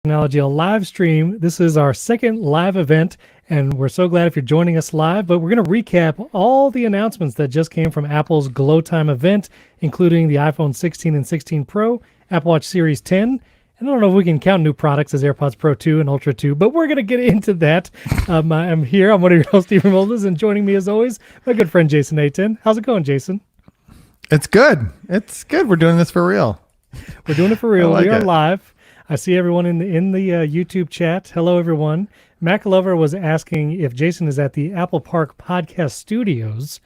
Technology, a live stream. This is our second live event, and we're so glad if you're joining us live. But we're going to recap all the announcements that just came from Apple's Glowtime event, including the iPhone 16 and 16 Pro, Apple Watch Series 10. And I don't know if we can count new products as AirPods Pro 2 and Ultra 2, but we're going to get into that. I'm here. I'm one of your hosts, Stephen Moldes, and joining me as always, my good friend Jason A10. How's it going, Jason? It's good. It's good. We're doing this for real. We're doing it for real. We are live. I see everyone in the YouTube chat. Hello, everyone. Mac Lover was asking if Jason is at the Apple Park Podcast Studios,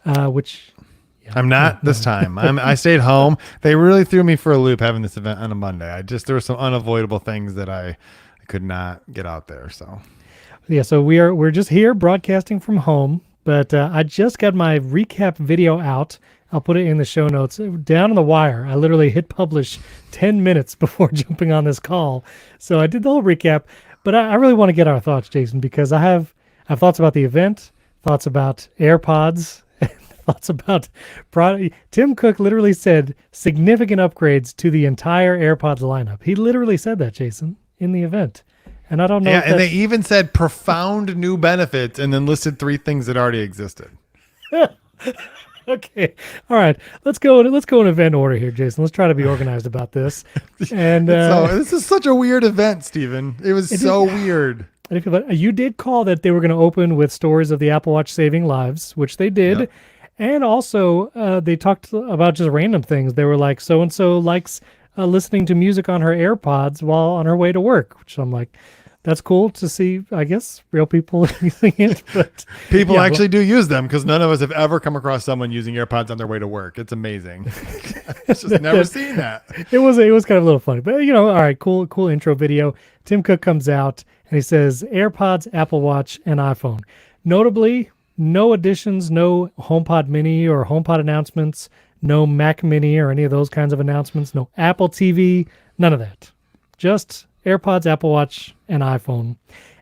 which... Yeah, I'm not this time. I stayed home. They really threw me for a loop having this event on a Monday. There were some unavoidable things that I could not get out there. So, yeah. So we're just here broadcasting from home. But I just got my recap video out. I'll put it in the show notes. Down on the wire, I literally hit publish 10 minutes before jumping on this call. So I did the whole recap. But I really want to get our thoughts, Jason, because I have thoughts about the event, thoughts about AirPods, thoughts about product. Tim Cook literally said significant upgrades to the entire AirPods lineup. He literally said that, Jason, in the event. And I don't know. Yeah, and they even said profound new benefits and then listed 3 things that already existed. Okay. All right. Let's go in event order here, Jason. Let's try to be organized about this. And so this is such a weird event, Stephen. It was so weird. You did call that they were going to open with stories of the Apple Watch saving lives, which they did. Yep. And also, they talked about just random things. They were like, so-and-so likes listening to music on her AirPods while on her way to work, which I'm like, that's cool to see, I guess, real people using it. But people actually do use them because none of us have ever come across someone using AirPods on their way to work. It's amazing. I've just never seen that. It was kind of a little funny. But, all right, cool intro video. Tim Cook comes out and he says, AirPods, Apple Watch, and iPhone. Notably, no additions, no HomePod Mini or HomePod announcements, no Mac Mini or any of those kinds of announcements, no Apple TV, none of that. Just AirPods, Apple Watch, and iPhone.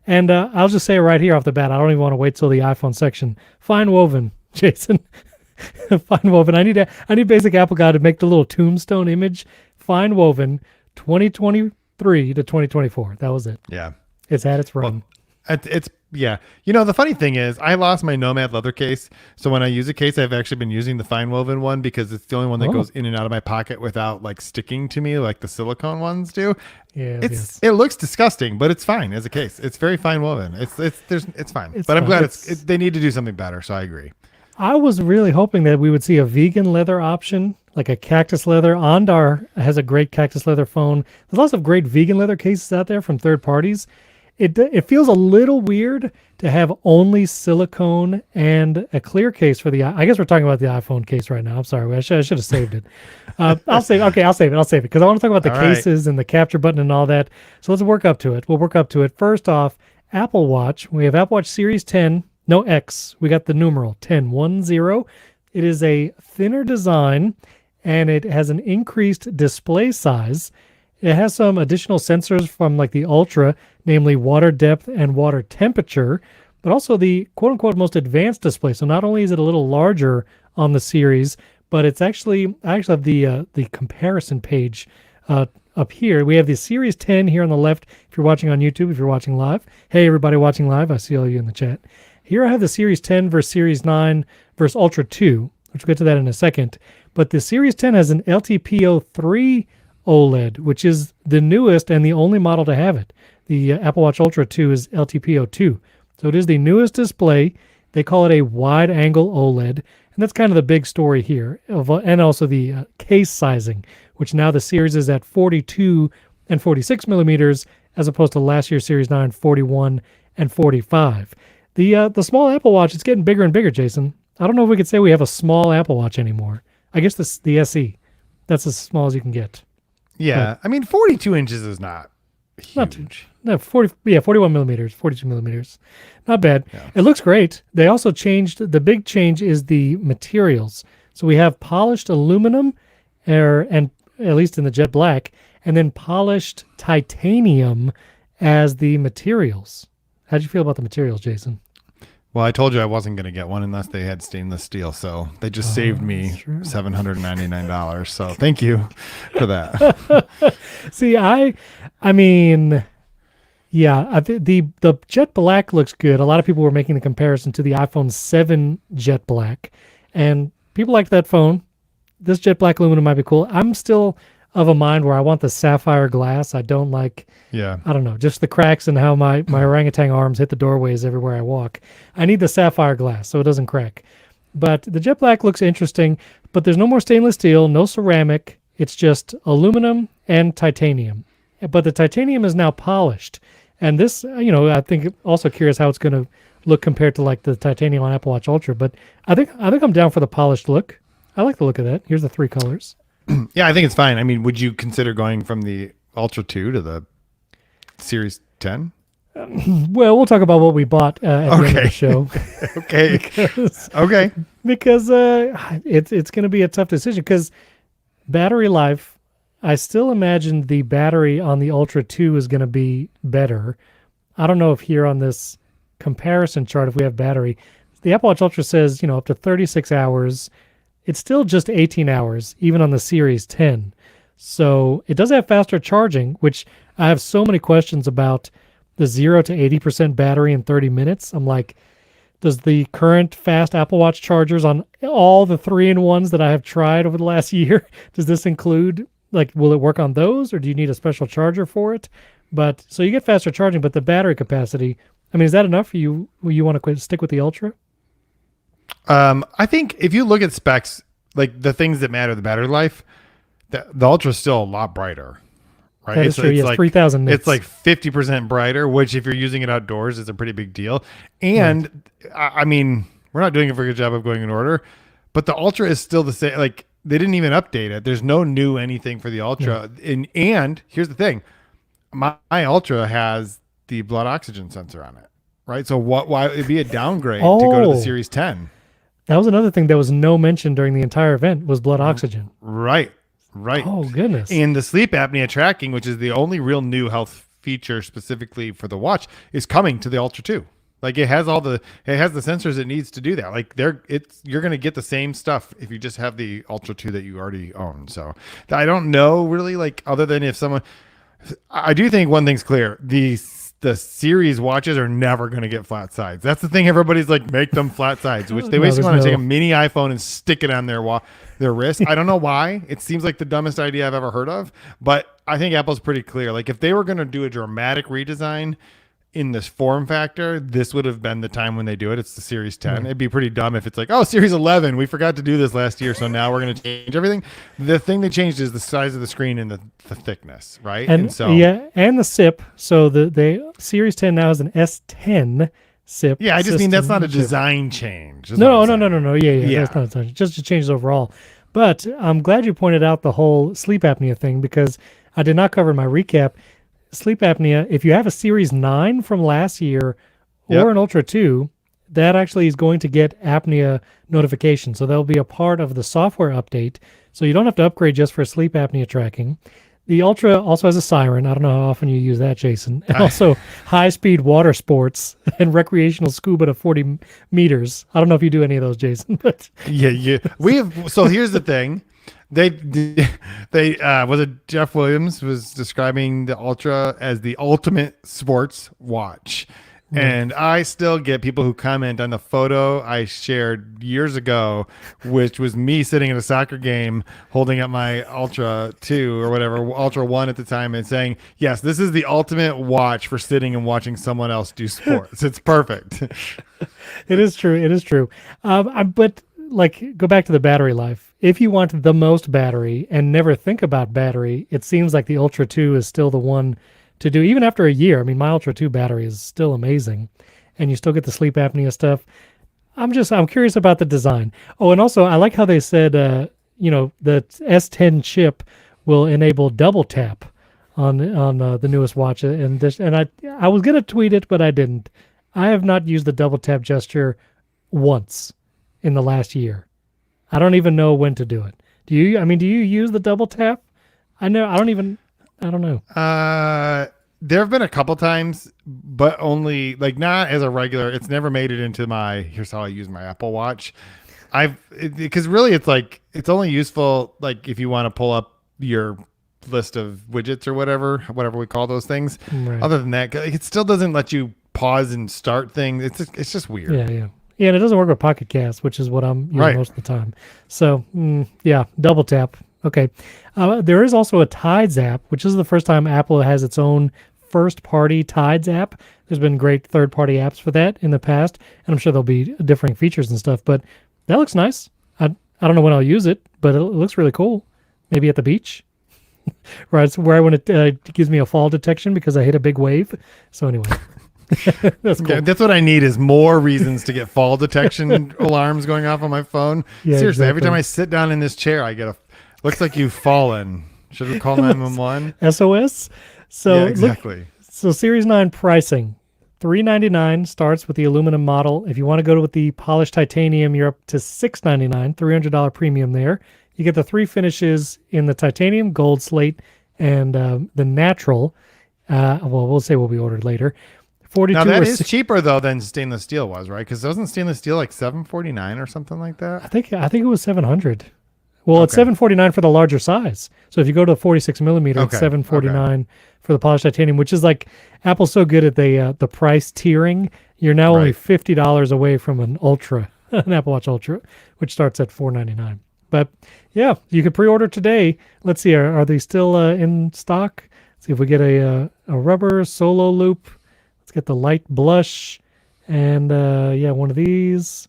And I'll just say right here off the bat, I don't even want to wait till the iPhone section. Fine woven, Jason. Fine woven. I need Basic Apple Guy to make the little tombstone image. Fine woven, 2023 to 2024. That was it. Yeah. It's had its run. Well, yeah. The funny thing is I lost my Nomad leather case. So when I use a case, I've actually been using the fine woven one because it's the only one that goes in and out of my pocket without like sticking to me like the silicone ones do. Yeah. It looks disgusting, but it's fine as a case. It's very fine woven. It's fine. But I'm glad they need to do something better. So I agree. I was really hoping that we would see a vegan leather option, like a cactus leather. Ondar has a great cactus leather phone. There's lots of great vegan leather cases out there from third parties. It feels a little weird to have only silicone and a clear case for the. I guess we're talking about the iPhone case right now. I'm sorry, I should have saved it. I'll save it because I want to talk about the cases and the capture button and all that. So let's work up to it. We'll work up to it. First off, Apple Watch. We have Apple Watch Series 10, no X. We got the numeral 10. It is a thinner design and it has an increased display size. It has some additional sensors from like the Ultra, namely water depth and water temperature, but also the quote-unquote most advanced display. So not only is it a little larger on the series, but it's I actually have the comparison page up here. We have the Series 10 here on the left if you're watching on YouTube, if you're watching live. Hey, everybody watching live, I see all you in the chat. Here I have the Series 10 versus Series 9 versus Ultra 2, which we'll get to that in a second. But the Series 10 has an LTPO3 OLED, which is the newest and the only model to have it. The Apple Watch Ultra 2 is LTPO2. So it is the newest display. They call it a wide-angle OLED, and that's kind of the big story here. And also the case sizing, which now the series is at 42 and 46 millimeters, as opposed to last year's Series 9, 41 and 45. The small Apple Watch is getting bigger and bigger, Jason. I don't know if we could say we have a small Apple Watch anymore. I guess the SE. That's as small as you can get. Yeah, I mean, 42 inches is not huge. Not huge. No, 41 millimeters, 42 millimeters. Not bad. Yeah. It looks great. They also changed, the big change is the materials. So we have polished aluminum, and at least in the jet black, and then polished titanium as the materials. How'd you feel about the materials, Jason? Well, I told you I wasn't going to get one unless they had stainless steel, so they just saved me $799. So thank you for that. See, I mean, yeah, the jet black looks good. A lot of people were making the comparison to the iPhone 7 jet black, and people liked that phone. This jet black aluminum might be cool. I'm still of a mind where I want the sapphire glass. I don't like, Yeah. I don't know, just the cracks and how my orangutan arms hit the doorways everywhere I walk. I need the sapphire glass so it doesn't crack. But the jet black looks interesting, but there's no more stainless steel, no ceramic. It's just aluminum and titanium. But the titanium is now polished. And this, I think also curious how it's going to look compared to like the titanium on Apple Watch Ultra. But I think I'm down for the polished look. I like the look of that. Here's the 3 colors. Yeah, I think it's fine. I mean, would you consider going from the Ultra 2 to the Series 10? Well, we'll talk about what we bought at the end of the show. Okay. because it's going to be a tough decision because battery life, I still imagine the battery on the Ultra 2 is going to be better. I don't know if here on this comparison chart, if we have battery, the Apple Watch Ultra says, up to 36 hours. It's still just 18 hours, even on the Series 10. So it does have faster charging, which I have so many questions about the 0 to 80% battery in 30 minutes. I'm like, does the current fast Apple Watch chargers on all the 3-in-1s that I have tried over the last year, does this include, like, will it work on those, or do you need a special charger for it? But so you get faster charging, but the battery capacity, I mean, is that enough for you? Will you want to stick with the Ultra? I think if you look at specs, like the things that matter, the battery life, the Ultra is still a lot brighter, right? That is true. Yes, 3,000 nits. It's like 50% brighter, which if you're using it outdoors is a pretty big deal. And I mean, we're not doing a very good job of going in order, but the Ultra is still the same. Like they didn't even update it. There's no new anything for the Ultra. And here's the thing, my Ultra has the blood oxygen sensor on it, right? So why it'd be a downgrade to go to the Series 10? That was another thing that was no mention during the entire event was blood oxygen. Right. Oh, goodness. And the sleep apnea tracking, which is the only real new health feature specifically for the watch, is coming to the Ultra 2. Like it has the sensors it needs to do that. Like you're going to get the same stuff if you just have the Ultra 2 that you already own. So I don't know really, like, other than if someone, I do think one thing's clear. The series watches are never going to get flat sides. That's the thing. Everybody's like, make them flat sides, which they basically want to take a mini iPhone and stick it on their wrist. I don't know why. It seems like the dumbest idea I've ever heard of, but I think Apple's pretty clear. Like if they were going to do a dramatic redesign in this form factor, this would have been the time when they do it. It's the Series 10. It'd be pretty dumb if it's like, oh, Series 11, we forgot to do this last year, so now we're going to change everything. The thing they changed is the size of the screen and the thickness, right? And so and the SIP. So the Series 10 now is an S10 SIP. Yeah, I just mean that's not a design change. No. Yeah. That's not a design. Just a change overall. But I'm glad you pointed out the whole sleep apnea thing because I did not cover in my recap. Sleep apnea, if you have a Series 9 from last year or an Ultra 2, that actually is going to get apnea notification. So that'll be a part of the software update. So you don't have to upgrade just for sleep apnea tracking. The Ultra also has a siren. I don't know how often you use that, Jason. And also high-speed water sports and recreational scuba to 40 meters. I don't know if you do any of those, Jason. But yeah. So here's the thing. They was it Jeff Williams was describing the Ultra as the ultimate sports watch. And I still get people who comment on the photo I shared years ago, which was me sitting at a soccer game holding up my Ultra 2 or whatever, Ultra 1 at the time, and saying, yes, this is the ultimate watch for sitting and watching someone else do sports. It's perfect. It is true. But like, go back to the battery life. If you want the most battery and never think about battery, it seems like the Ultra 2 is still the one to do, even after a year. I mean, my Ultra 2 battery is still amazing, and you still get the sleep apnea stuff. I'm curious about the design. Oh, and also I like how they said, the S10 chip will enable double tap on the newest watch, and I was gonna tweet it, but I didn't. I have not used the double tap gesture once in the last year. I don't even know when to do it. Do you? I mean, do you use the double tap? I don't know. There have been a couple times, but only like not as a regular. It's never made it into my here's how I use my Apple Watch. Because really it's like it's only useful like if you want to pull up your list of widgets or whatever we call those things. Right. Other than that, it still doesn't let you pause and start things. It's just weird. Yeah, and it doesn't work with Pocket Cast, which is what I'm using most of the time. So, yeah, double tap. Okay. There is also a Tides app, which is the first time Apple has its own first-party Tides app. There's been great third-party apps for that in the past, and I'm sure there'll be differing features and stuff, but that looks nice. I don't know when I'll use it, but it looks really cool. Maybe at the beach. Right, so where when it gives me a fall detection because I hit a big wave. So anyway. That's cool. Yeah, that's what I need is more reasons to get fall detection alarms going off on my phone. Yeah, seriously, exactly. Every time I sit down in this chair, I get looks like you've fallen. Should we call 911? SOS? So yeah, exactly. So Series 9 pricing, $399 starts with the aluminum model. If you want to go with the polished titanium, you're up to $699, $300 premium there. You get the 3 finishes in the titanium, gold, slate, and the natural. Well, we'll say will be ordered later. 42 now that is cheaper though than stainless steel was, right? Because wasn't stainless steel like $749 or something like that? I think it was $700. Well, it's $749 for the larger size. So if you go to 46 millimeter, it's $749 for the polished titanium, which is like Apple's so good at the price tiering. You're now only $50 away from an Ultra, an Apple Watch Ultra, which starts at $499. But yeah, you could pre-order today. Let's see, are they still in stock? Let's see if we get a rubber solo loop. Let's get the light blush, and one of these.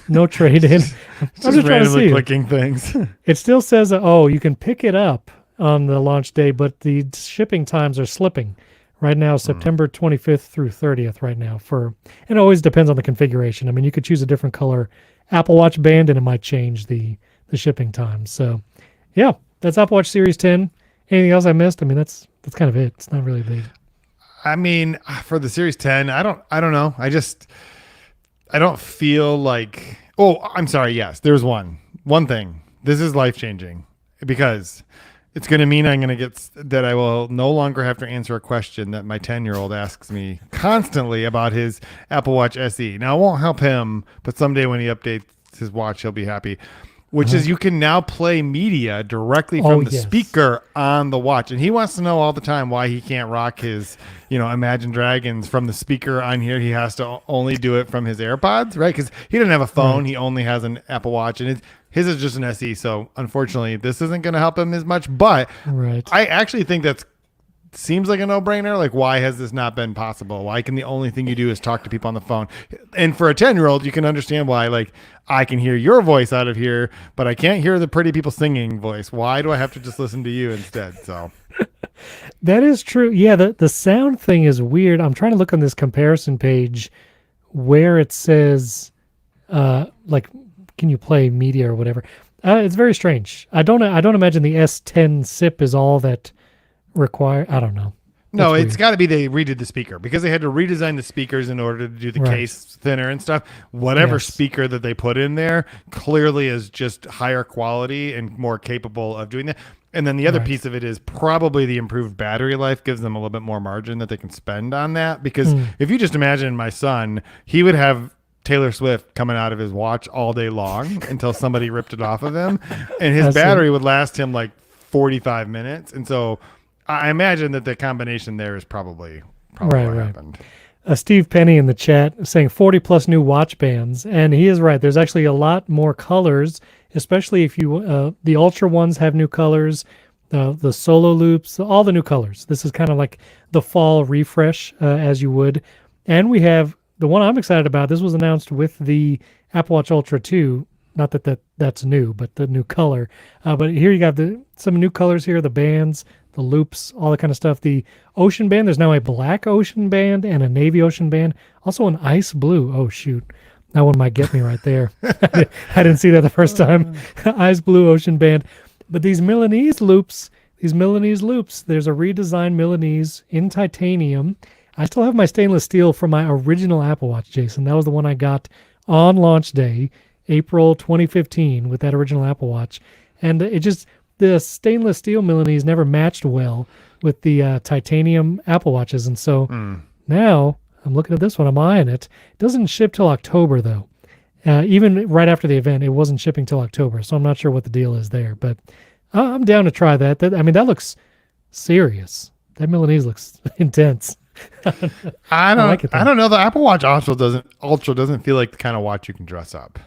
No trade-in. I'm just randomly clicking things. It still says, you can pick it up on the launch day, but the shipping times are slipping. Right now, September 25th through 30th right now. And it always depends on the configuration. I mean, you could choose a different color Apple Watch band, and it might change the shipping time. So, yeah, that's Apple Watch Series 10. Anything else I missed? I mean, that's kind of it. It's not really big. I mean, for the Series 10, I don't know. I don't feel like. Oh, I'm sorry. Yes, there's one thing. This is life changing because it's going to mean I'm going to get that I will no longer have to answer a question that my 10-year-old asks me constantly about his Apple Watch SE. Now, it won't help him, but someday when he updates his watch, he'll be happy. Which is you can now play media directly from the speaker on the watch. And he wants to know all the time why he can't rock his, Imagine Dragons from the speaker on here. He has to only do it from his AirPods, right? Because he doesn't have a phone. Right. He only has an Apple Watch. And his is just an SE. So unfortunately, this isn't going to help him as much. But I actually think that's seems like a no-brainer. Like, why has this not been possible? Why can the only thing you do is talk to people on the phone? And for a 10-year-old, you can understand why, like, I can hear your voice out of here, but I can't hear the pretty people singing voice. Why do I have to just listen to you instead? So that is true. Yeah, the sound thing is weird. I'm trying to look on this comparison page where it says, like, can you play media or whatever? It's very strange. I don't imagine the S10 SIP is all that require. I don't know. No, it's got to be they redid the speaker because they had to redesign the speakers in order to do the case thinner and stuff. Whatever speaker that they put in there clearly is just higher quality and more capable of doing that. And then the other piece of it is probably the improved battery life gives them a little bit more margin that they can spend on that. Because if you just imagine my son, he would have Taylor Swift coming out of his watch all day long until somebody ripped it off of him. And his battery would last him like 45 minutes. And so I imagine that the combination there is probably what happened. Steve Penny in the chat saying 40 plus new watch bands, and he is right. There's actually a lot more colors, especially if you the Ultra ones have new colors, the Solo loops, all the new colors. This is kind of like the fall refresh, as you would. And we have the one I'm excited about. This was announced with the Apple Watch Ultra 2. Not that's new, but the new color. But here you got some new colors here, the bands, the loops, all that kind of stuff. The ocean band, there's now a black ocean band and a navy ocean band. Also an ice blue. Oh, shoot. That one might get me right there. I didn't see that the first time. Ice blue ocean band. But these Milanese loops, there's a redesigned Milanese in titanium. I still have my stainless steel from my original Apple Watch, Jason. That was the one I got on launch day, April 2015, with that original Apple Watch. And the stainless steel Milanese never matched well with the titanium Apple Watches. And so now I'm looking at this one. I'm eyeing it. It doesn't ship till October though. Even right after the event, it wasn't shipping till October, so I'm not sure what the deal is there. But I'm down to try that. That looks serious. That Milanese looks intense. I like it, though. I don't know. The Apple Watch Ultra doesn't feel like the kind of watch you can dress up.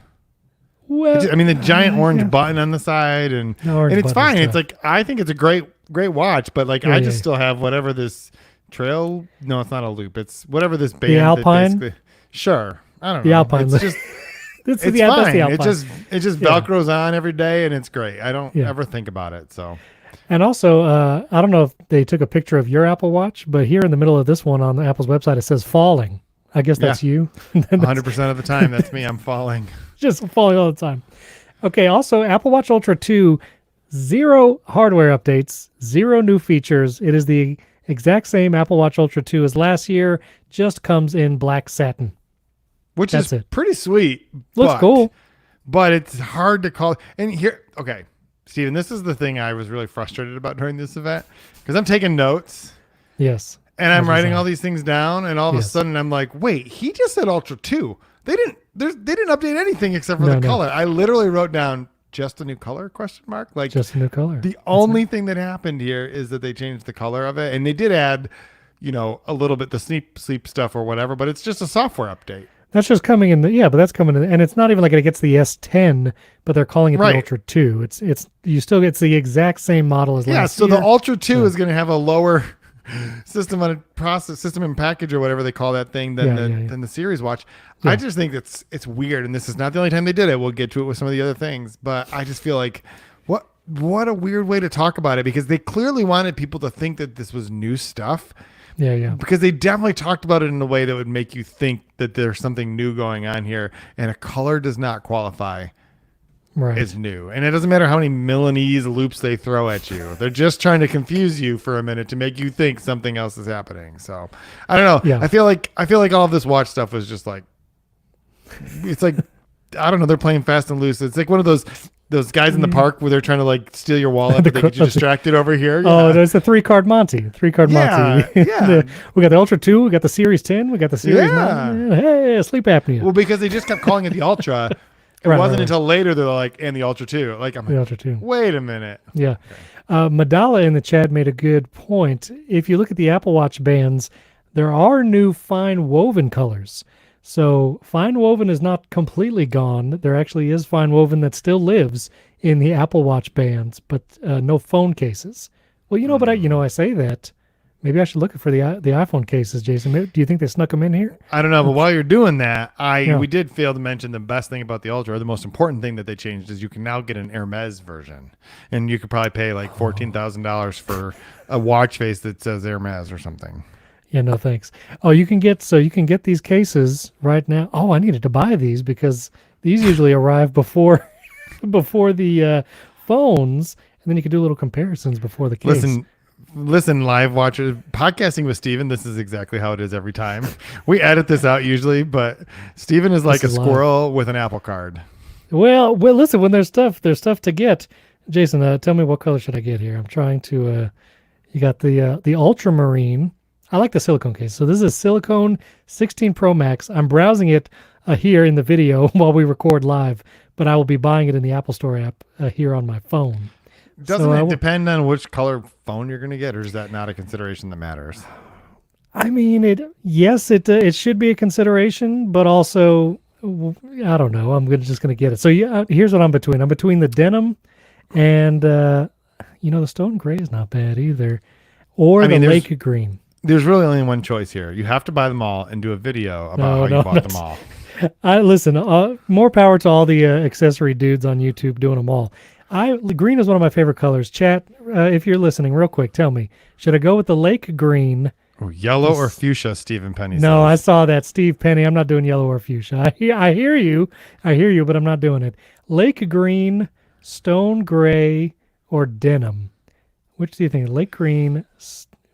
Well, The giant orange button on the side, and it's fine. It's like, I think it's a great watch, but like I just still have whatever this trail. No, it's not a loop. It's whatever this band. The Alpine. Sure, I don't know. The Alpine. It's just. It's fine. It just Velcro's on every day, and it's great. I don't Yeah. ever think about it. So, And also, I don't know if they took a picture of your Apple Watch, but here in the middle of this one on Apple's website, it says falling. I guess that's you. 100% of the time, that's me. I'm falling. Just falling all the time. Okay. Also, Apple Watch Ultra 2, 0 hardware updates, 0 new features. It is the exact same Apple Watch Ultra 2 as last year, just comes in black satin. Which That's is it. pretty sweet. Looks cool. But it's hard to call. And here, okay, Steven, this is the thing I was really frustrated about during this event, because I'm taking notes. Yes. And I'm writing all these things down, and all of a sudden I'm like, wait, he just said Ultra 2. They didn't update anything except for the color. I literally wrote down just a new color ? Like, just a new color. The only thing that happened here is that they changed the color of it, and they did add, a little bit the sleep stuff or whatever, but it's just a software update. That's just coming in but that's coming in, and it's not even like it gets the S10, but they're calling it the Ultra 2. It's you still get the exact same model as last year. So the Ultra 2 is going to have a lower system and package or whatever they call that thing than the Series Watch. I just think it's weird, and this is not the only time they did it. We'll get to it with some of the other things, but I just feel like what a weird way to talk about it, because they clearly wanted people to think that this was new stuff. Yeah. Because they definitely talked about it in a way that would make you think that there's something new going on here, and a color does not qualify as new. And it doesn't matter how many Milanese loops they throw at you. They're just trying to confuse you for a minute to make you think something else is happening. So I don't know. Yeah. I feel like all of this watch stuff was just like, it's like, I don't know. They're playing fast and loose. It's like one of those guys in the park where they're trying to like steal your wallet, but they get you distracted over here. Yeah. Oh, there's the 3-card Monty. Monty. Yeah. We got the Ultra 2, we got the Series 10, we got the Series 9. Hey, sleep apnea. Well, because they just kept calling it the Ultra. It wasn't until later they're like, and the Ultra 2. Like, I'm the like, Ultra 2. Wait a minute. Yeah. Madala in the chat made a good point. If you look at the Apple Watch bands, there are new fine woven colors. So fine woven is not completely gone. There actually is fine woven that still lives in the Apple Watch bands, but no phone cases. Well, but I say that. Maybe I should look for the iPhone cases, Jason. Do you think they snuck them in here? I don't know, but while you're doing that, we did fail to mention the best thing about the Ultra, or the most important thing that they changed, is you can now get an Hermes version, and you could probably pay like $14,000 for a watch face that says Hermes or something. Yeah, no thanks. Oh, you can get these cases right now. Oh, I needed to buy these because these usually arrive before the phones, and then you can do little comparisons before the case. Listen, live watchers, podcasting with Steven, this is exactly how it is every time. We edit this out usually, but Steven is like a squirrel with an Apple Card. Well, listen, when there's stuff to get. Jason, tell me, what color should I get here? I'm trying to. You got the ultramarine. I like the silicone case. So this is a silicone 16 Pro Max. I'm browsing it here in the video while we record live, but I will be buying it in the Apple Store app here on my phone. Doesn't it depend on which color phone you're going to get, or is that not a consideration that matters? I mean, it should be a consideration, but also, I don't know. I'm just going to get it. So here's what I'm between. I'm between the denim and, the stone gray is not bad either, or the lake green. There's really only one choice here. You have to buy them all and do a video about how you bought them all. Listen, more power to all the accessory dudes on YouTube doing them all. Green is one of my favorite colors. Chat, if you're listening, real quick, tell me, should I go with the lake green? Oh, yellow or fuchsia, Stephen Penny says. No, I saw that. Steve Penny, I'm not doing yellow or fuchsia. I hear you, but I'm not doing it. Lake green, stone gray, or denim? Which do you think? Lake green,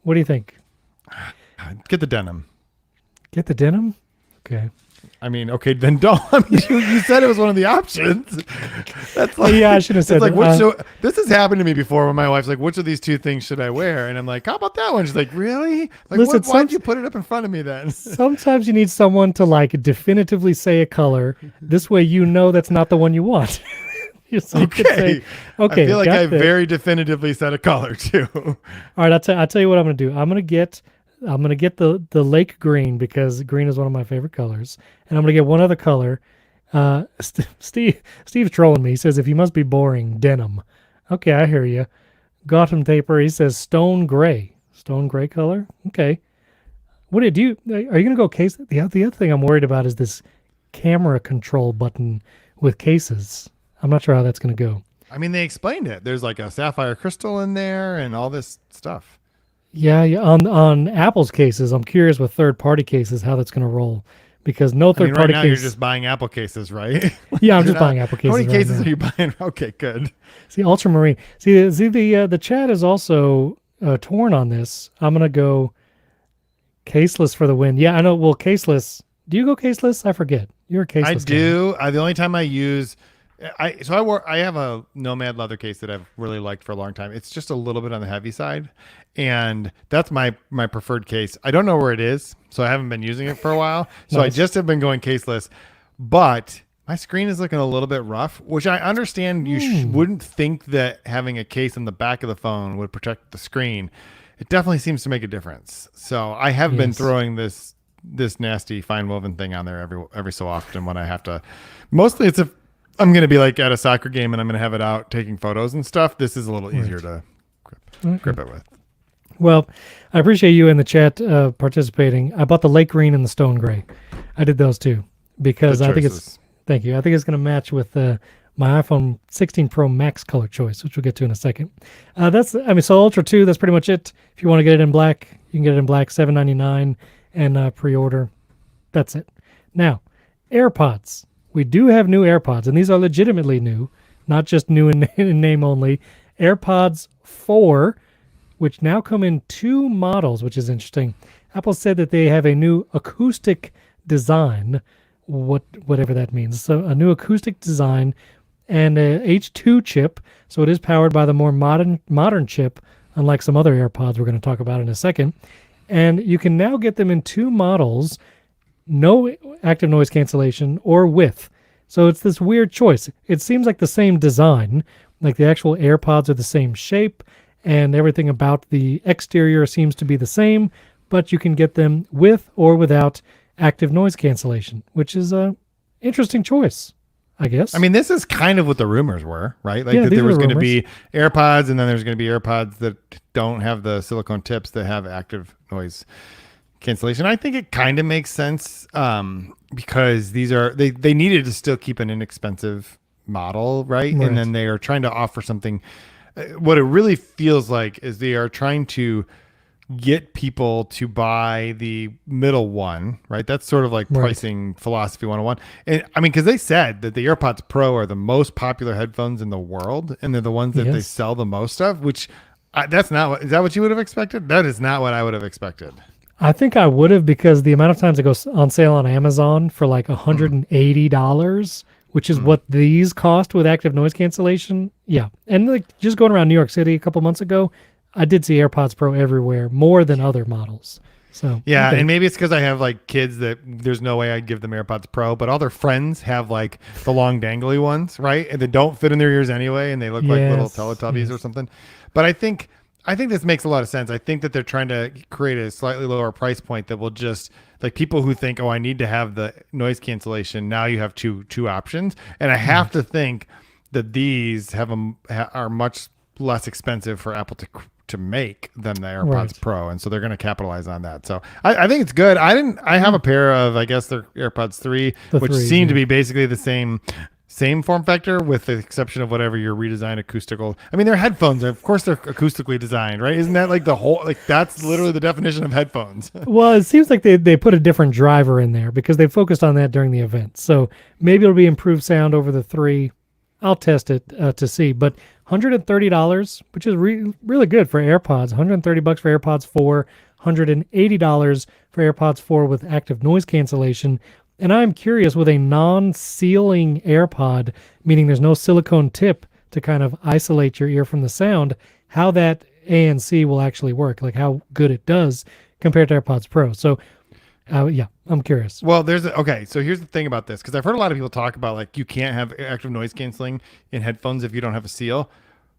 what do you think? Get the denim. Get the denim? Okay. I mean, okay, then don't. I mean, you said it was one of the options. That's like, Yeah, I should have said it's like, that. this has happened to me before when my wife's like, which of these two things should I wear? And I'm like, how about that one? She's like, really? Like, Listen, why'd you put it up in front of me then? sometimes you need someone to like definitively say a color. This way, you know that's not the one you want. So you could say, okay, I feel like got I this. very definitively said a color too. All right, I'll tell you what I'm gonna do. I'm gonna get the lake green because green is one of my favorite colors, and I'm gonna get one other color. Steve's trolling me. He says if you must be boring, denim. Okay, I hear you. Gotham taper. He says stone gray color. Okay. What did you? Are you gonna go case? The other thing I'm worried about is this camera control button with cases. I'm not sure how that's gonna go. I mean, they explained it. There's like a sapphire crystal in there and all this stuff. Yeah, yeah. On Apple's cases, I'm curious with third-party cases how that's going to roll, because no I mean, right third-party now case. you're just buying Apple cases, right? Yeah, I'm You're just buying Apple cases. How many right cases now. are you buying? Okay, good. See, ultramarine. See the chat is also torn on this. I'm gonna go caseless for the win. Yeah, I know. Well, caseless. Do you go caseless? I forget. You're a caseless. I guy. do. The only time I use, I have a Nomad leather case that I've really liked for a long time. It's just a little bit on the heavy side, and that's my preferred case. I don't know where it is, so I haven't been using it for a while. So I Nice. just have been going caseless, but my screen is looking a little bit rough, which I understand. You wouldn't think that having a case on the back of the phone would protect the screen. It definitely seems to make a difference. So I have been Yes. throwing this nasty fine woven thing on there every so often when I have to. Mostly it's if I'm going to be like at a soccer game and I'm going to have it out taking photos and stuff. This is a little easier to grip it with. Well, I appreciate you in the chat participating. I bought the lake green and the stone gray. I did those too because Good I think it's. choices. Thank you. I think it's going to match with my iPhone 16 Pro Max color choice, which we'll get to in a second. So Ultra 2, that's pretty much it. If you want to get it in black, you can get it in black, $7.99, and pre-order. That's it. Now, AirPods. We do have new AirPods, and these are legitimately new, not just new in name only. AirPods 4, which now come in 2 models, which is interesting. Apple said that they have a new acoustic design, whatever that means. So a new acoustic design and a H2 chip. So it is powered by the more modern chip, unlike some other AirPods we're going to talk about in a second. And you can now get them in 2 models, no active noise cancellation or with. So it's this weird choice. It seems like the same design, like the actual AirPods are the same shape and everything about the exterior seems to be the same, but you can get them with or without active noise cancellation, which is a interesting choice, I guess. I mean, this is kind of what the rumors were, right? Like Yeah, that these there are was going to rumors. be AirPods, and then there's going to be AirPods that don't have the silicone tips that have active noise cancellation. I think it kind of makes sense because these are they needed to still keep an inexpensive model, right? Right. And then they are trying to offer something. What it really feels like is they are trying to get people to buy the middle one, right? That's sort of like Right. pricing philosophy 101. And I mean, because they said that the AirPods Pro are the most popular headphones in the world, and they're the ones that they Yes. sell the most of, which that's not what, is that what you would have expected? That is not what I would have expected. I think I would have because the amount of times it goes on sale on Amazon for like $180, which is what these cost with active noise cancellation. Yeah. And like just going around New York City a couple months ago, I did see AirPods Pro everywhere, more than other models. So Yeah, okay. and maybe it's because I have like kids that there's no way I'd give them AirPods Pro, but all their friends have like the long dangly ones, right? And they don't fit in their ears anyway, and they look like little Yes, Teletubbies yes. or something. But I think this makes a lot of sense. I think that they're trying to create a slightly lower price point that will just like people who think, oh, I need to have the noise cancellation. Now you have two options, and I have to think that these are much less expensive for Apple to make than the AirPods Right. Pro, and so they're going to capitalize on that. So I think it's good. I have a pair of, I guess they're AirPods 3, The which 3s, seem to yeah. be basically the same form factor with the exception of whatever your redesigned acoustical. I mean, they're headphones. Of course they're acoustically designed, right? Isn't that like the whole, like that's literally the definition of headphones. Well, it seems like they put a different driver in there because they focused on that during the event. So maybe it'll be improved sound over the 3. I'll test it to see. But $130, which is really good for AirPods. $130 for AirPods 4, $180 for AirPods 4 with active noise cancellation. And I'm curious with a non-sealing AirPod, meaning there's no silicone tip to kind of isolate your ear from the sound, how that ANC will actually work, like how good it does compared to AirPods Pro. So, yeah, I'm curious. Well, okay. So here's the thing about this, because I've heard a lot of people talk about like you can't have active noise canceling in headphones if you don't have a seal,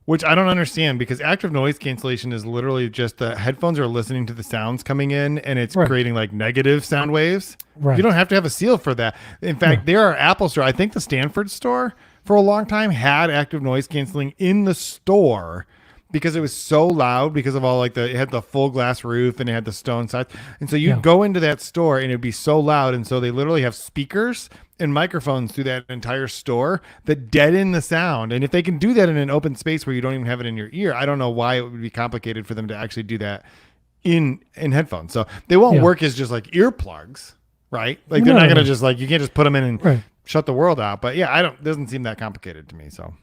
which I don't understand because active noise cancellation is literally just the headphones are listening to the sounds coming in and it's Right. creating like negative sound waves. Right. You don't have to have a seal for that. In fact, there are Apple store. I think the Stanford store for a long time had active noise canceling in the store because it was so loud because of all like it had the full glass roof and it had the stone sides. And so you'd go into that store and it'd be so loud. And so they literally have speakers and microphones through that entire store that deaden the sound. And if they can do that in an open space where you don't even have it in your ear, I don't know why it would be complicated for them to actually do that in headphones. So they won't work as just like earplugs, right? Like they're not going to just like, you can't just put them in and shut the world out. But yeah, it doesn't seem that complicated to me. So.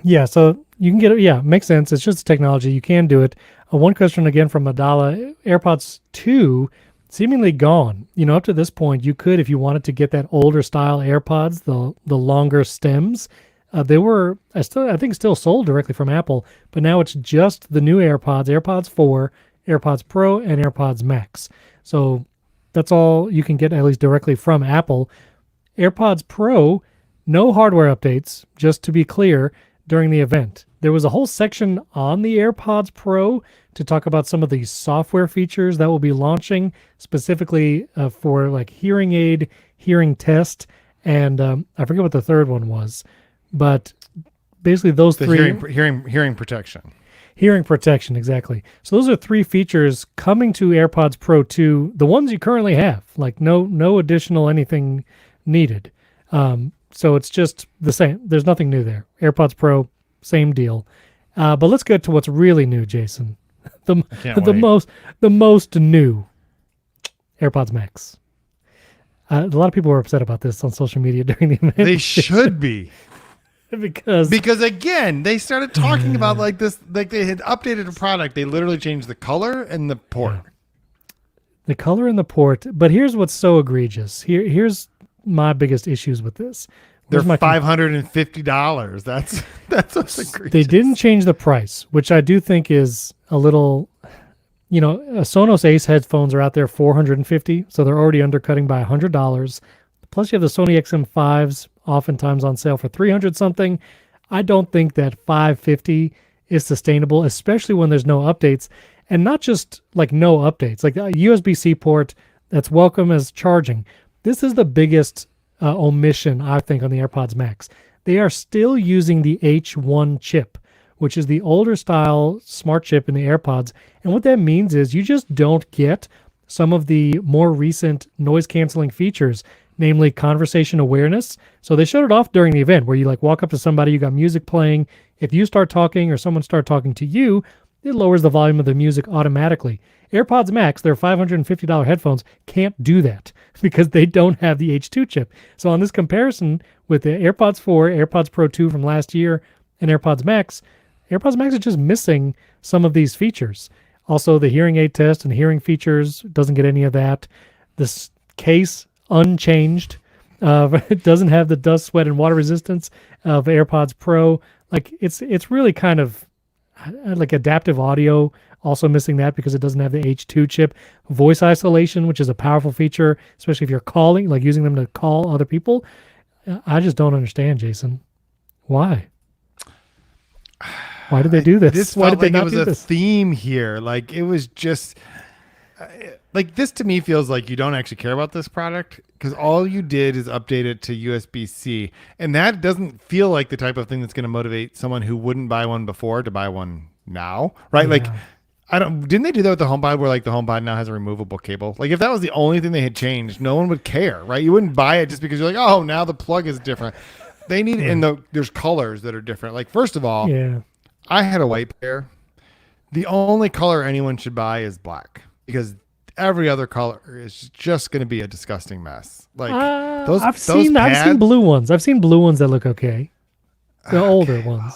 Yeah, so you can get it. Yeah, makes sense. It's just technology. You can do it. One question again from Madala: AirPods 2 seemingly gone. Up to this point, you could, if you wanted to get that older style AirPods, the longer stems. They were, I think, still sold directly from Apple, but now it's just the new AirPods, AirPods 4, AirPods Pro, and AirPods Max. So that's all you can get at least directly from Apple. AirPods Pro, no hardware updates. Just to be clear. During the event, there was a whole section on the AirPods Pro to talk about some of the software features that will be launching specifically for like hearing aid, hearing test, and I forget what the third one was, but basically those three hearing protection. Hearing protection, exactly. So those are three features coming to AirPods Pro 2, the ones you currently have, like no additional anything needed. So it's just the same. There's nothing new there. AirPods Pro, same deal. But let's get to what's really new, Jason. The most new AirPods Max. A lot of people were upset about this on social media during the event. They should be. because again, they started talking about like this, like they had updated a product. They literally changed the color and the port. Yeah. The color and the port. But here's what's so egregious. Here's my biggest issues with this. They're $550. That's what's egregious. They didn't change the price, which I do think is a little, Sonos Ace headphones are out there $450, so they're already undercutting by $100. Plus you have the Sony XM5s oftentimes on sale for $300 something. I don't think that $550 is sustainable, especially when there's no updates, and not just like no updates, like a USB-C port that's welcome as charging. This is the biggest omission, I think, on the AirPods Max. They are still using the H1 chip, which is the older style smart chip in the AirPods. And what that means is you just don't get some of the more recent noise canceling features, namely conversation awareness. So they showed it off during the event where you like walk up to somebody, you got music playing. If you start talking or someone start talking to you, it lowers the volume of the music automatically. AirPods Max, their $550 headphones, can't do that because they don't have the H2 chip. So on this comparison with the AirPods 4, AirPods Pro 2 from last year, and AirPods Max is just missing some of these features. Also, the hearing aid test and hearing features doesn't get any of that. This case, unchanged. It doesn't have the dust, sweat, and water resistance of AirPods Pro. Like it's really kind of like adaptive audio, also missing that because it doesn't have the H2 chip. Voice isolation, which is a powerful feature, especially if you're calling, like using them to call other people. I just don't understand, Jason. Why? Why did they do this? Why did they not do this? It was a theme here. Like it was just like this to me feels like you don't actually care about this product because all you did is update it to USB-C, and that doesn't feel like the type of thing that's going to motivate someone who wouldn't buy one before to buy one now, right? Yeah. Like didn't they do that with the HomePod where like the HomePod now has a removable cable? Like if that was the only thing they had changed, no one would care, right? You wouldn't buy it just because you're like, oh, now the plug is different. They need there's colors that are different. Like first of all, I had a white pair. The only color anyone should buy is black because every other color is just going to be a disgusting mess. Like I've seen blue ones. I've seen blue ones that look okay. The older ones.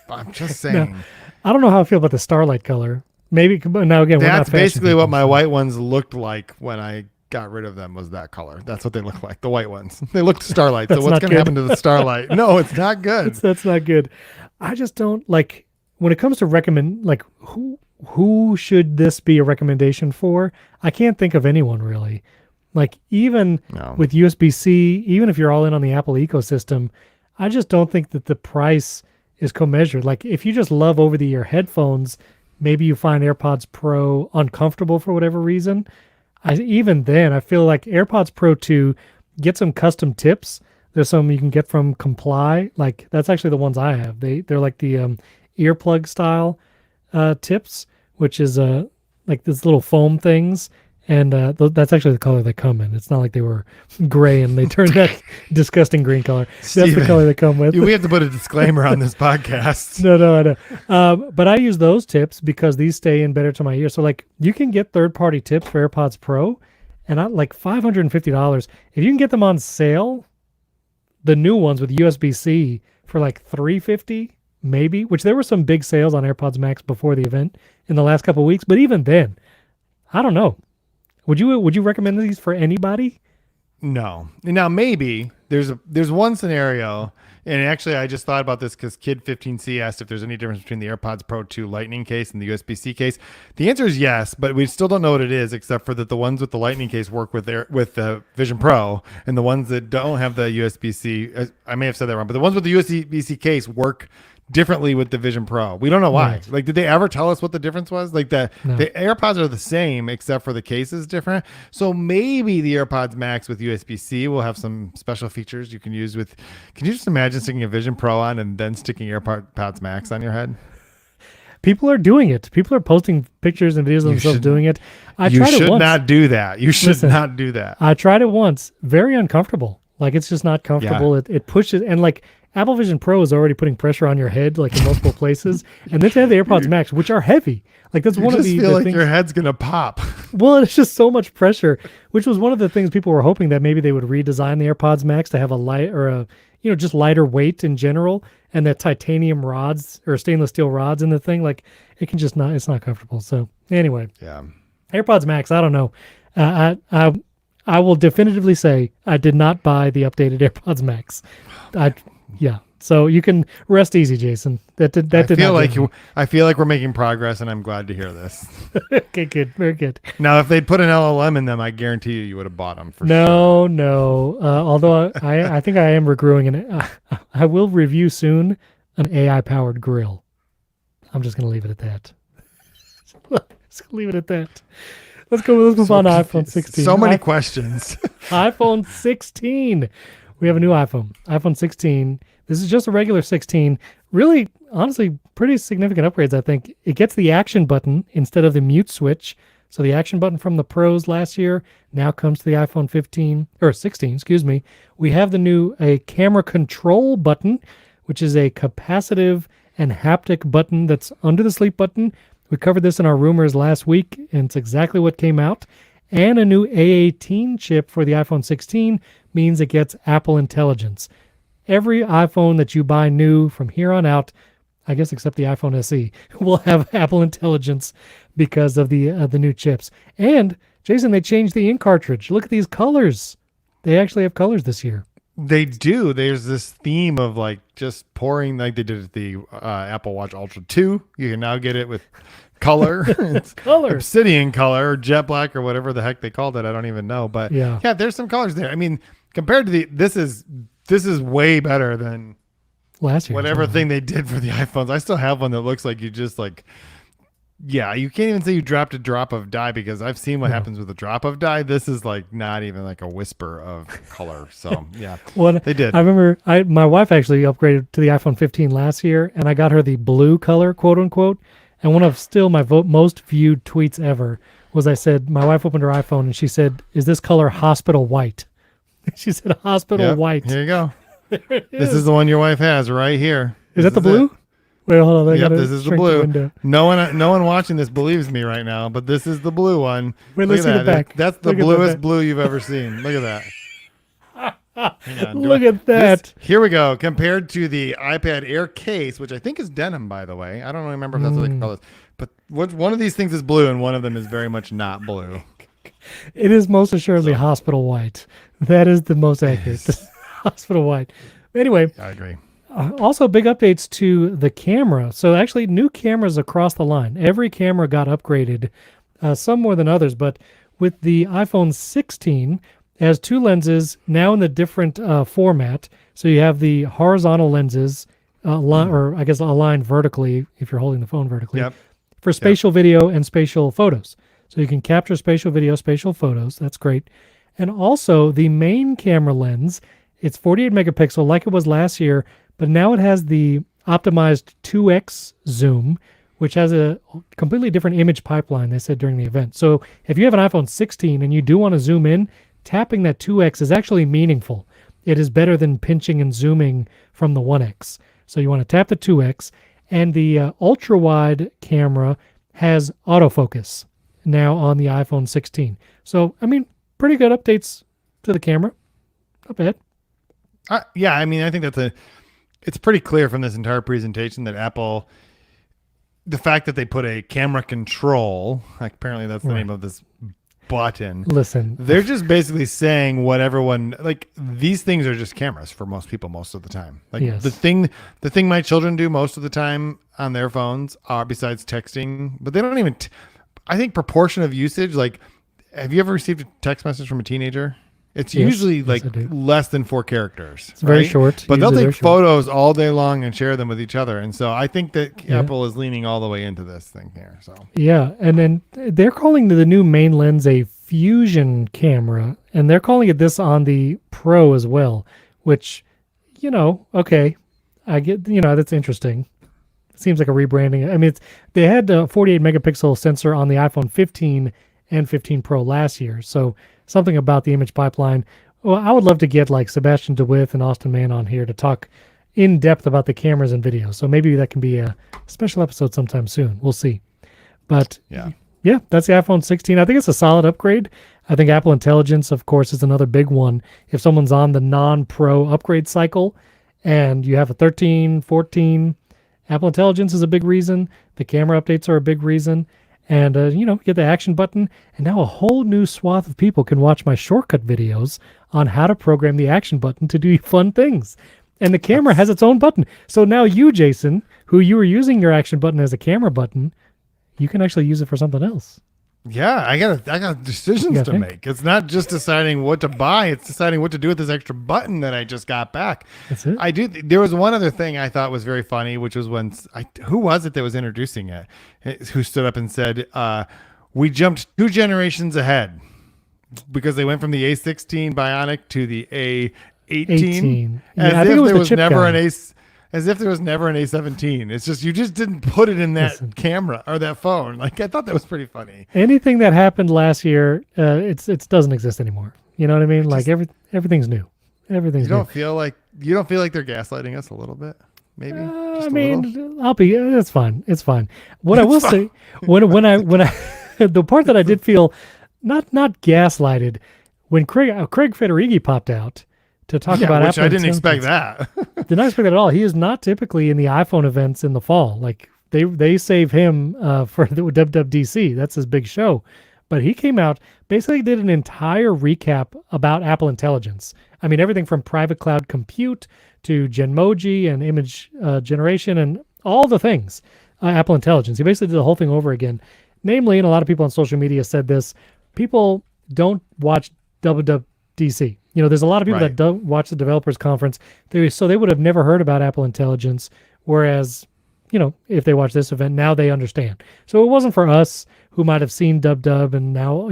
I'm just saying. Now, I don't know how I feel about the Starlight color. Maybe now again, that's basically what my white ones looked like when I got rid of them was that color. That's what they look like, the white ones. They look Starlight. So That's what's not going to good. happen to the Starlight? No, it's not good. That's not good. I just don't like when it comes to recommend like who should this be a recommendation for? I can't think of anyone really. Like even No. with USB-C, even if you're all in on the Apple ecosystem, I just don't think that the price is commensurate. Like if you just love over-the-ear headphones, maybe you find AirPods Pro uncomfortable for whatever reason. Even then, I feel like AirPods Pro 2 get some custom tips. There's some you can get from Comply. Like that's actually the ones I have. They're like the earplug style tips, which is like these little foam things, and that's actually the color they come in. It's not like they were gray and they turned that disgusting green color. That's the Steven, color they come with. we have to put a disclaimer on this podcast. No, I know. But I use those tips because these stay in better to my ear. So like you can get third-party tips for AirPods Pro, and I like $550. If you can get them on sale, the new ones with USB-C for like $350 maybe, which there were some big sales on AirPods Max before the event in the last couple of weeks. But even then, I don't know. Would you recommend these for anybody? No. Now maybe there's one scenario, and actually I just thought about this because Kid 15C asked if there's any difference between the AirPods Pro 2 Lightning case and the USB-C case. The answer is yes, but we still don't know what it is, except for that the ones with the Lightning case work with the Vision Pro, and the ones that don't have the USB-C, I may have said that wrong, but the ones with the USB-C case work differently with the Vision Pro. We don't know why. Right. Like, did they ever tell us what the difference was? Like No. the AirPods are the same except for the case is different. So maybe the AirPods Max with USB-C will have some special features you can use with. Can you just imagine sticking a Vision Pro on and then sticking AirPods Max on your head? People are doing it. People are posting pictures and videos of themselves doing it. I You tried it should once. not do that. You should Listen, not do that. I tried it once. Very uncomfortable. Like it's just not comfortable. Yeah. It pushes, and like Apple Vision Pro is already putting pressure on your head, like in multiple places. And then they have the AirPods Max, which are heavy. Like that's You one of just the, feel the like things. your head's gonna pop. Well, it's just so much pressure, which was one of the things people were hoping that maybe they would redesign the AirPods Max to have a light or a just lighter weight in general, and that titanium rods or stainless steel rods in the thing, like it can just not. It's not comfortable. So anyway, Yeah. AirPods Max. I don't know. I will definitively say I did not buy the updated AirPods Max. Yeah. So you can rest easy, Jason. That did I not feel like do I feel like we're making progress, and I'm glad to hear this. Okay, good, very good. Now, if they'd put an LLM in them, I guarantee you would have bought them for sure. No. Although I think I am regrowing I will review soon an AI powered grill. I'm just gonna leave it at that. Just leave it at that. Let's move on to iPhone 16. So many questions. iPhone 16. We have a new iPhone 16. This is just a regular 16. Really, honestly, pretty significant upgrades, I think. It gets the action button instead of the mute switch. So the action button from the Pros last year now comes to the iPhone 16, excuse me. We have the new camera control button, which is a capacitive and haptic button that's under the sleep button. We covered this in our rumors last week, and it's exactly what came out. And a new A18 chip for the iPhone 16 means it gets Apple Intelligence. Every iPhone that you buy new from here on out, I guess except the iPhone SE, will have Apple Intelligence because of the new chips. And, Jason, they changed the ink cartridge. Look at these colors. They actually have colors this year. They do. There's this theme of like just pouring, like they did at the Apple Watch Ultra 2. You can now get it with color. It's Color. obsidian color or jet black or whatever the heck they called it. I don't even know. But Yeah. there's some colors there. I mean, compared to this is way better than Last year. whatever thing they did for the iPhones. I still have one that looks like you just like, yeah, you can't even say you dropped a drop of dye because I've seen what happens with a drop of dye. This is like not even like a whisper of color. So yeah, Well, they did. I remember my wife actually upgraded to the iPhone 15 last year, and I got her the blue color, quote unquote. And one of still my most viewed tweets ever was I said, my wife opened her iPhone and she said, "Is this color hospital white?" She said, "Hospital Yep, white." Here you go. This is the one your wife has right here. Is that the blue? it. Wait, hold on. I Yep, gotta this is the shrink blue. window. No one watching this believes me right now, but this is the blue one. Wait, Look let's at see the that. back. That's the Look at the bluest back. blue you've ever seen. Look at that. Hang on, Look at that. Here we go. Compared to the iPad Air case, which I think is denim, by the way. I don't remember if that's what they call it. But one of these things is blue, and one of them is very much not blue. It is most assuredly hospital white. That is the most accurate. Hospital white. Anyway, I agree. also big updates to the camera. So actually new cameras across the line. Every camera got upgraded, some more than others, but with the iPhone 16, it has two lenses now in the different format. So you have the horizontal lenses, or I guess aligned vertically if you're holding the phone vertically, Yep. for spatial video and spatial photos. So you can capture spatial video, spatial photos. That's great. And also the main camera lens, it's 48 megapixel like it was last year, but now it has the optimized 2x zoom, which has a completely different image pipeline, they said during the event. So if you have an iPhone 16 and you do want to zoom in, tapping that 2x is actually meaningful. It is better than pinching and zooming from the 1x. So you want to tap the 2x, and the ultra-wide camera has autofocus now on the iPhone 16. So, I mean, pretty good updates to the camera. Not bad. Yeah, I mean, I think it's pretty clear from this entire presentation that Apple, the fact that they put a camera control, like apparently that's the name of this button. Listen, they're just basically saying what everyone, like, these things are just cameras for most people most of the time. Like yes. the thing my children do most of the time on their phones are, besides texting, but they don't even, I think proportion of usage, like, have you ever received a text message from a teenager? It's usually like less than 4 characters. It's very short. But they'll take photos all day long and share them with each other. And so I think that Yeah. Apple is leaning all the way into this thing here. So Yeah, and then they're calling the new main lens a fusion camera, and they're calling it this on the Pro as well, which, okay, I get, that's interesting. It seems like a rebranding. I mean, they had a 48 megapixel sensor on the iPhone 15 and 15 Pro last year, so something about the image pipeline. Well, I would love to get like Sebastian DeWitt and Austin Mann on here to talk in depth about the cameras and videos. So maybe that can be a special episode sometime soon. We'll see. But yeah, that's the iPhone 16. I think it's a solid upgrade. I think Apple Intelligence, of course, is another big one. If someone's on the non-Pro upgrade cycle and you have a 13, 14, Apple Intelligence is a big reason. The camera updates are a big reason. And, get the action button. And now a whole new swath of people can watch my shortcut videos on how to program the action button to do fun things. And the camera has its own button. So now you, Jason, who you were using your action button as a camera button, you can actually use it for something else. Yeah, I got decisions to make. It's not just deciding what to buy; it's deciding what to do with this extra button that I just got back. That's it. I do. There was one other thing I thought was very funny, which was when who was it that was introducing it? Who stood up and said, "We jumped 2 generations ahead because they went from the A16 Bionic to the A18, 18. as Yeah, I think if it was there the was chip never guy. an A." As if there was never an A17. It's just, you just didn't put it in that camera or that phone. Like, I thought that was pretty funny. Anything that happened last year, it doesn't exist anymore. You know what I mean? Like everything's new. Everything's You don't new. feel like they're gaslighting us a little bit? Maybe. I mean, I'll be. It's fine. It's fine. What I will say, when I the part that I did feel not gaslighted when Craig Federighi popped out to talk about which Apple I didn't Intelligence. expect that. Did not expect that at all. He is not typically in the iPhone events in the fall. Like they save him for the WWDC. That's his big show. But he came out, basically did an entire recap about Apple Intelligence. I mean, everything from private cloud compute to Genmoji and image generation and all the things. Apple Intelligence. He basically did the whole thing over again. Namely, and a lot of people on social media said this, people don't watch WWDC. There's a lot of people that don't watch the developers conference. So they would have never heard about Apple Intelligence. Whereas, if they watch this event, now they understand. So it wasn't for us who might have seen Dub and now,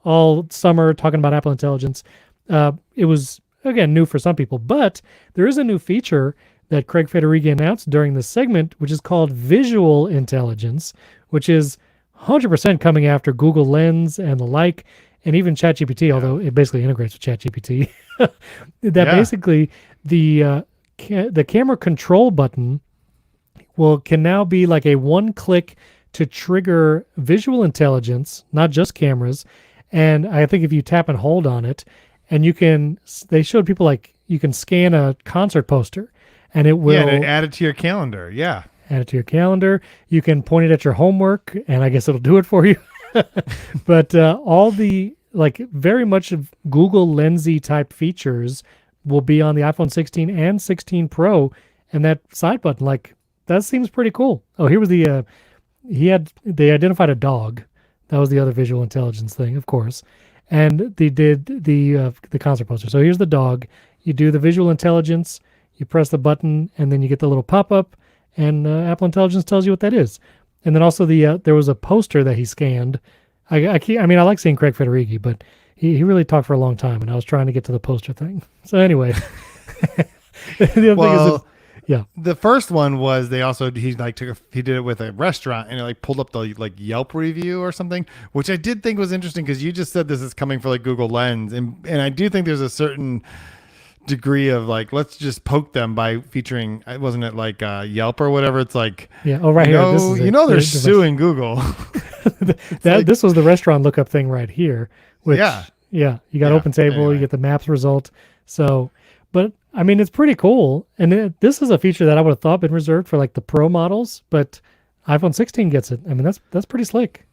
all summer talking about Apple Intelligence. It was, again, new for some people. But there is a new feature that Craig Federighi announced during this segment, which is called Visual Intelligence, which is 100% coming after Google Lens and the like. And even ChatGPT, although it basically integrates with ChatGPT, basically the camera control button can now be like a one-click to trigger visual intelligence, not just cameras. And I think if you tap and hold on it, and they showed people like you can scan a concert poster, and it will and add it to your calendar. Yeah, add it to your calendar. You can point it at your homework, and I guess it'll do it for you. But all the like very much of Google Lensy type features will be on the iPhone 16 and 16 Pro, and that side button, like that seems pretty cool. Oh, here was the they identified a dog. That was the other visual intelligence thing, of course, and they did the concert poster. So here's the dog. You do the visual intelligence, you press the button, and then you get the little pop up, and Apple Intelligence tells you what that is. And then also there was a poster that he scanned. I mean, I like seeing Craig Federighi, but he really talked for a long time, and I was trying to get to the poster thing. So anyway, the other thing is, yeah. The first one was he did it with a restaurant and it like pulled up the like Yelp review or something, which I did think was interesting because you just said this is coming for like Google Lens, and I do think there's a certain degree of like, let's just poke them by featuring, wasn't it like Yelp or whatever? It's like, yeah. Oh, right here. This is they're suing Google. This was the restaurant lookup thing right here. Which, yeah. You got Open Table, anyway. You get the maps result. So, but I mean, it's pretty cool. And this is a feature that I would have thought been reserved for like the Pro models, but iPhone 16 gets it. I mean, that's pretty slick.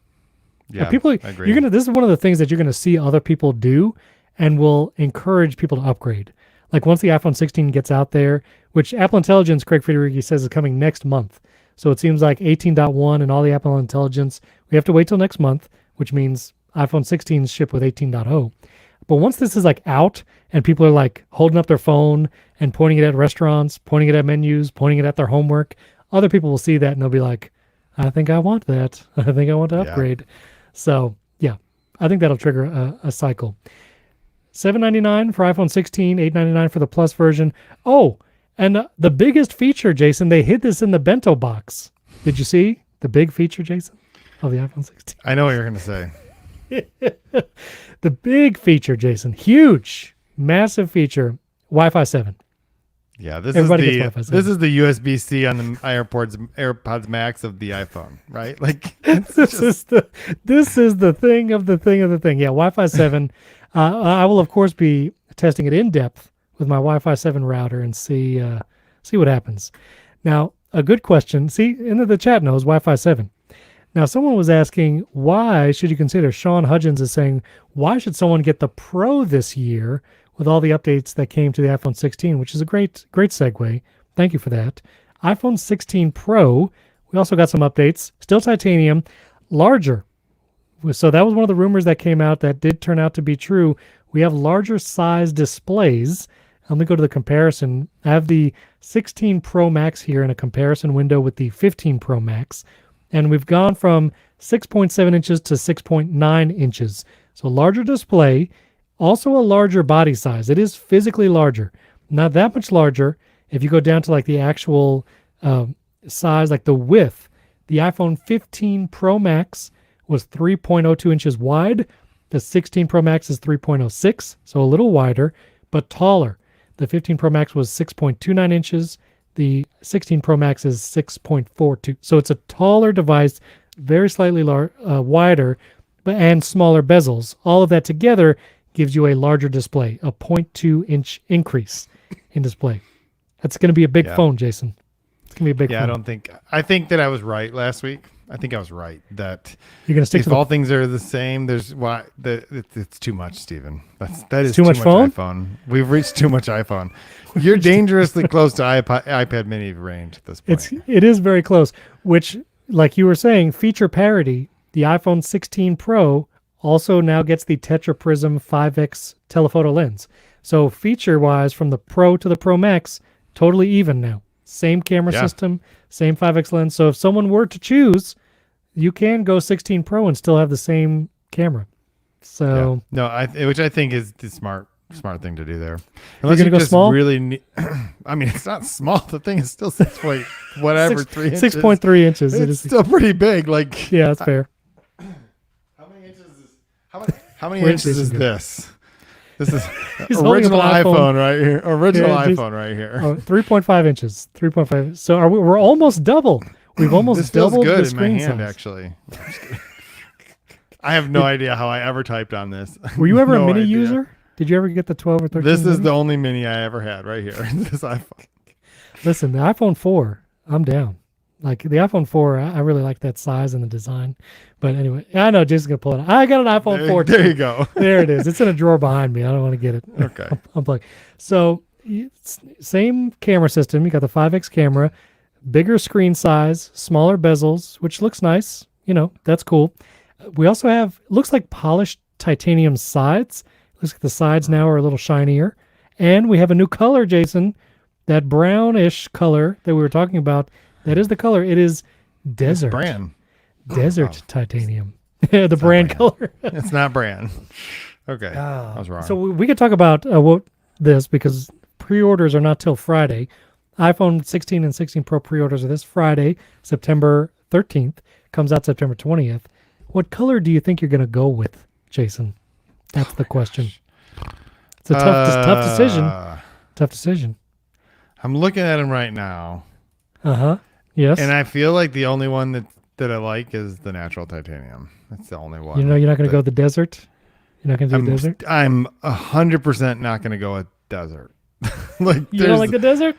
Yeah, people, I agree. This is one of the things that you're going to see other people do and will encourage people to upgrade. Like once the iPhone 16 gets out there, which Apple Intelligence, Craig Federighi says is coming next month. So it seems like 18.1 and all the Apple Intelligence, we have to wait till next month, which means iPhone 16 ship with 18.0. But once this is like out and people are like holding up their phone and pointing it at restaurants, pointing it at menus, pointing it at their homework, other people will see that and they'll be like, I think I want that. I think I want to upgrade. So yeah, I think that'll trigger a cycle. $799 for iPhone 16, $899 for the Plus version. Oh, and the biggest feature, Jason, they hid this in the bento box. Did you see the big feature, Jason, of the iPhone 16? I know what you're going to say. The big feature, Jason, huge, massive feature, Wi-Fi 7. Yeah, this Everybody is the USB-C on the AirPods Max of the iPhone, right? Like this is the thing of the thing of the thing. Yeah, Wi-Fi 7. I will of course be testing it in depth with my Wi-Fi 7 router and see what happens. Now, a good question. See, into the chat knows Wi-Fi 7. Now, someone was asking, why should you consider, Sean Hudgens is saying, why should someone get the Pro this year with all the updates that came to the iPhone 16, which is a great segue. Thank you for that. iPhone 16 Pro, we also got some updates. Still titanium, larger. So that was one of the rumors that came out that did turn out to be true. We have larger size displays. Let me go to the comparison. I have the 16 Pro Max here in a comparison window with the 15 Pro Max. And we've gone from 6.7 inches to 6.9 inches. So larger display, also a larger body size. It is physically larger. Not that much larger. If you go down to like the actual size, like the width, the iPhone 15 Pro Max was 3.02 inches wide. The 16 Pro Max is 3.06, so a little wider, but taller. The 15 Pro Max was 6.29 inches. The 16 Pro Max is 6.42. So it's a taller device, very slightly wider, and smaller bezels. All of that together gives you a larger display, a 0.2 inch increase in display. That's going to be a big phone, Jason. It's going to be a big phone. I think that I was right last week. I think I was right that you're going to stick if all things are the same, it's too much, Stephen. That is too much phone? iPhone. We've reached too much iPhone. You're dangerously close to iPad mini range at this point. It is very close, which, like you were saying, feature parity. The iPhone 16 Pro also now gets the Tetra Prism 5X telephoto lens. So feature-wise, from the Pro to the Pro Max, totally even now. Same camera system, same 5X lens. So if someone were to choose, you can go 16 Pro and still have the same camera. So which I think is the smart thing to do there. Unless you're going to go small? Really I mean, it's not small. The thing is still 3 inches. 6.3 inches. It's still pretty big. Like yeah, that's fair. How many inches is this? This is original iPhone right here. iPhone right here. 3.5 inches. 3.5. So we're almost double. We've almost doubled the screen in my hand, size. actually. I have no idea how I ever typed on this. Were you ever a mini user? Did you ever get the 12 or 13? This is the only mini I ever had right here. This iPhone. Listen, the iPhone 4, I'm down. Like the iPhone 4, I really like that size and the design. But anyway, I know Jason's gonna pull it out. I got an iPhone 4 There too. you go. There it is. It's in a drawer behind me. I don't want to get it. Okay. Unplug. So same camera system. You got the 5x camera, bigger screen size, smaller bezels, which looks nice. That's cool. We also have looks like polished titanium sides. Looks like the sides now are a little shinier, and we have a new color, Jason. That brownish color that we were talking about. That is the color. It is desert. Brand. Desert Oh. titanium. The brand color. It's not brand. Okay. I was wrong. So we could talk about this because pre-orders are not till Friday. iPhone 16 and 16 Pro pre-orders are this Friday, September 13th. Comes out September 20th. What color do you think you're going to go with, Jason? That's the question. It's a tough decision. Tough decision. I'm looking at him right now. Uh-huh. Yes. And I feel like the only one that I like is the natural titanium. That's the only one. You're not going to go the desert? You're not going to do desert? I'm 100% not going to go with desert. Like You don't like the desert?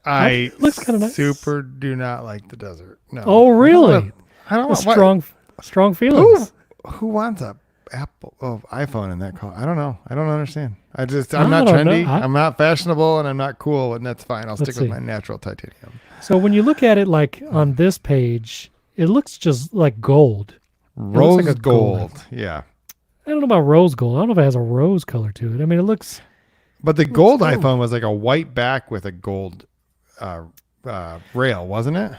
I looks kind of nice. super do not like the desert. No. Oh, really? I don't That's know. strong feelings. Who wants a iPhone in that color? I don't know. I don't understand. I'm I not don't know. trendy. I'm not fashionable, and I'm not cool, and that's fine. I'll stick see. with my natural titanium. So when you look at it like on this page, it looks just like gold. Rose like a gold. Yeah. I don't know about rose gold. I don't know if it has a rose color to it. I mean, it looks. But the gold iPhone was like a white back with a gold rail, wasn't it?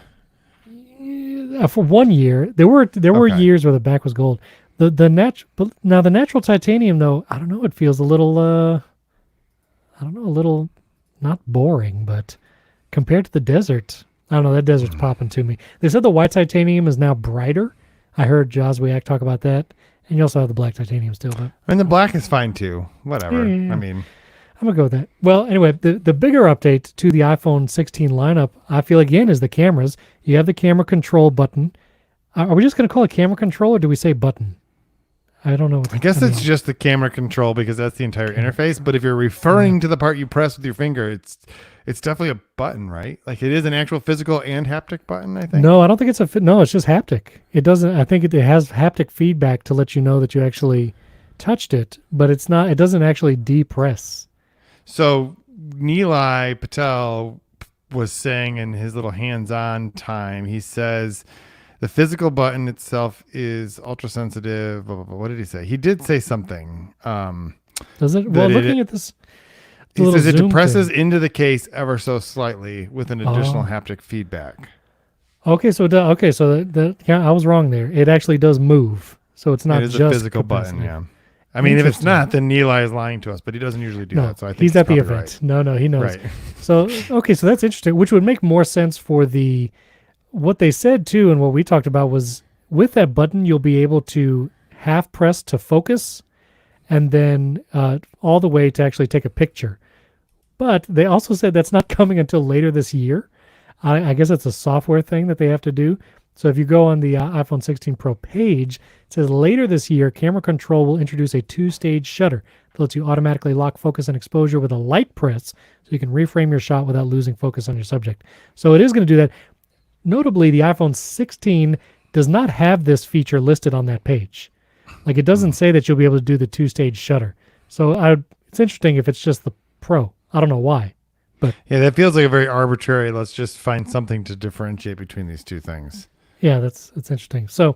For 1 year, there were Okay. years where the back was gold. The natural titanium though, I don't know. It feels a little a little not boring, but compared to the desert, I don't know. That desert's popping to me. They said the white titanium is now brighter. I heard Joswiak talk about that, and you also have the black titanium still. But And the black is fine too. Whatever. Yeah. I mean, I'm gonna go with that. Well, anyway, the bigger update to the iPhone 16 lineup, I feel again, is the cameras. You have the camera control button. Are we just gonna call it camera control, or do we say button? I don't know. I guess it's just the camera control because that's the entire interface. But if you're referring to the part you press with your finger, it's definitely a button, right? Like it is an actual physical and haptic button, I think. No, I don't think it's no. It's just haptic. It doesn't. I think it has haptic feedback to let you know that you actually touched it, but it's not. It doesn't actually depress. So Nilay Patel was saying in his little hands-on time, he says the physical button itself is ultra sensitive. Blah, blah, blah. What did he say? He did say something. Does it? Well, looking at this, he says it zoom depresses thing. into the case ever so slightly with an additional haptic feedback. Okay, so I was wrong there. It actually does move, so it's not It is just a physical button, capacitive. yeah. I mean, if it's Interesting. not, then Nilay is lying to us, but he doesn't usually do No, that. So I think he's at the probably event. No, he knows. Right. So okay, so that's interesting. Which would make more sense for what they said too, and what we talked about was with that button, you'll be able to half press to focus, and then all the way to actually take a picture. But they also said that's not coming until later this year. I guess it's a software thing that they have to do. So if you go on the iPhone 16 Pro page, it says later this year, camera control will introduce a 2-stage shutter that lets you automatically lock focus and exposure with a light press so you can reframe your shot without losing focus on your subject. So it is going to do that. Notably, the iPhone 16 does not have this feature listed on that page. Like it doesn't say that you'll be able to do the 2-stage shutter. So it's interesting if it's just the Pro. I don't know why. But Yeah, that feels like a very arbitrary. Let's just find something to differentiate between these two things. yeah, that's interesting. So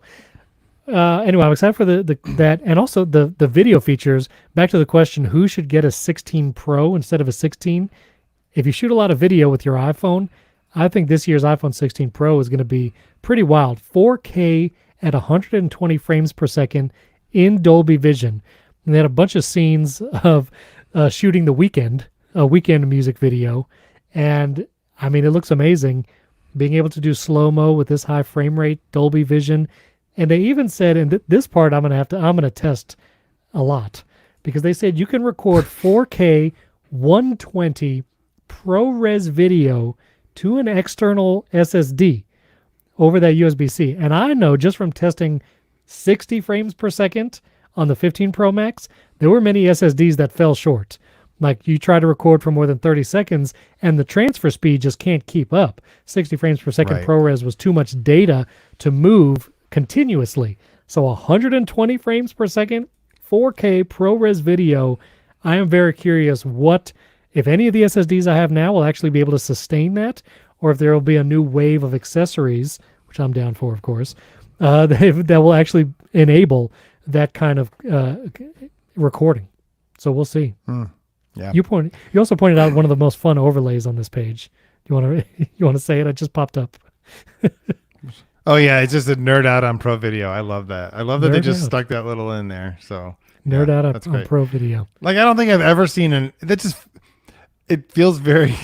anyway, I'm excited for that, and also the video features. Back to the question: who should get a 16 Pro instead of a 16? If you shoot a lot of video with your iPhone, I think this year's iPhone 16 Pro is going to be pretty wild. 4K at 120 frames per second in Dolby Vision. And they had a bunch of scenes of shooting The Weeknd, a Weeknd music video, and I mean it looks amazing. Being able to do slow-mo with this high frame rate, Dolby Vision. And they even said, and this part I'm going to test a lot, because they said you can record 4K 120 ProRes video to an external SSD over that USB-C. And I know just from testing 60 frames per second on the 15 Pro Max, there were many SSDs that fell short. Like you try to record for more than 30 seconds and the transfer speed just can't keep up. 60 frames per second Right. ProRes was too much data to move continuously. So 120 frames per second, 4K ProRes video. I am very curious what, if any of the SSDs I have now will actually be able to sustain that, or if there will be a new wave of accessories, which I'm down for, of course, that will actually enable that kind of recording. So we'll see. Yeah. You also pointed out one of the most fun overlays on this page. You want to say it? It just popped up. Oh yeah, it's just a nerd out on Pro Video. I love that. I love that they Nerd just out. stuck that little in there. So Nerd yeah, out that's on great. Pro Video. Like I don't think I've ever seen it feels very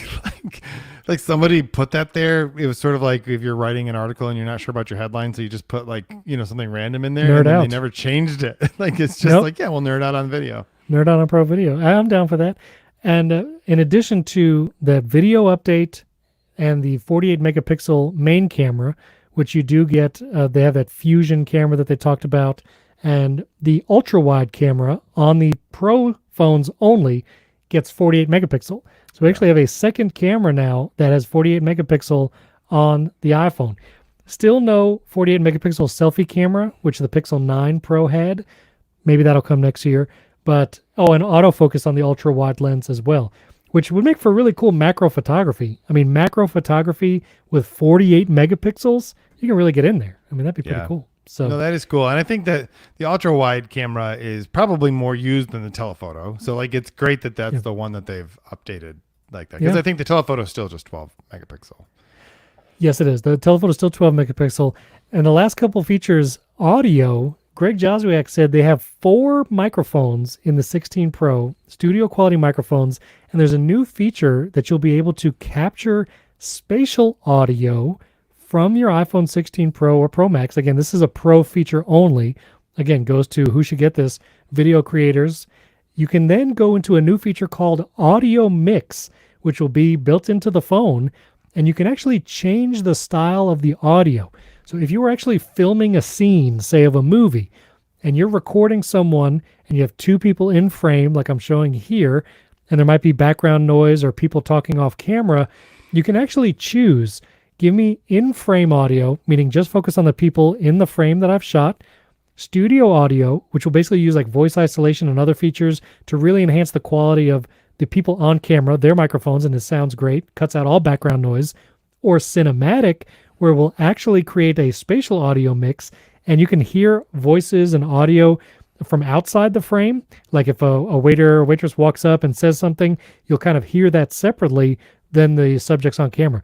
like somebody put that there. It was sort of like if you're writing an article and you're not sure about your headline, so you just put like, something random in there. Nerd and then out. They never changed it. Like it's just Nope. like, yeah, we'll nerd out on video. Nerd out on Pro Video. I'm down for that. And in addition to the video update and the 48 megapixel main camera, which you do get, they have that fusion camera that they talked about, and the ultra wide camera on the Pro phones only gets 48 megapixel. So we actually have a second camera now that has 48 megapixel on the iPhone. Still no 48 megapixel selfie camera, which the Pixel 9 Pro had. Maybe that'll come next year. But, and autofocus on the ultra wide lens as well, which would make for really cool macro photography. I mean, macro photography with 48 megapixels, you can really get in there. I mean, that'd be pretty cool. So No, that is cool. And I think that the ultra wide camera is probably more used than the telephoto. So like, it's great that that's the one that they've updated like that. Because I think the telephoto is still just 12 megapixel. Yes, it is. The telephoto is still 12 megapixel. And the last couple features, audio, Greg Joswiak said they have 4 microphones in the 16 Pro, studio quality microphones, and there's a new feature that you'll be able to capture spatial audio from your iPhone 16 Pro or Pro Max. Again, this is a Pro feature only. Again, goes to who should get this, video creators. You can then go into a new feature called Audio Mix, which will be built into the phone, and you can actually change the style of the audio. So if you were actually filming a scene, say of a movie, and you're recording someone and you have 2 people in frame, like I'm showing here, and there might be background noise or people talking off camera, you can actually choose, give me in-frame audio, meaning just focus on the people in the frame that I've shot, studio audio, which will basically use like voice isolation and other features to really enhance the quality of the people on camera, their microphones, and it sounds great, cuts out all background noise, or cinematic, where we'll actually create a spatial audio mix and you can hear voices and audio from outside the frame. Like if a waiter or waitress walks up and says something, you'll kind of hear that separately than the subjects on camera.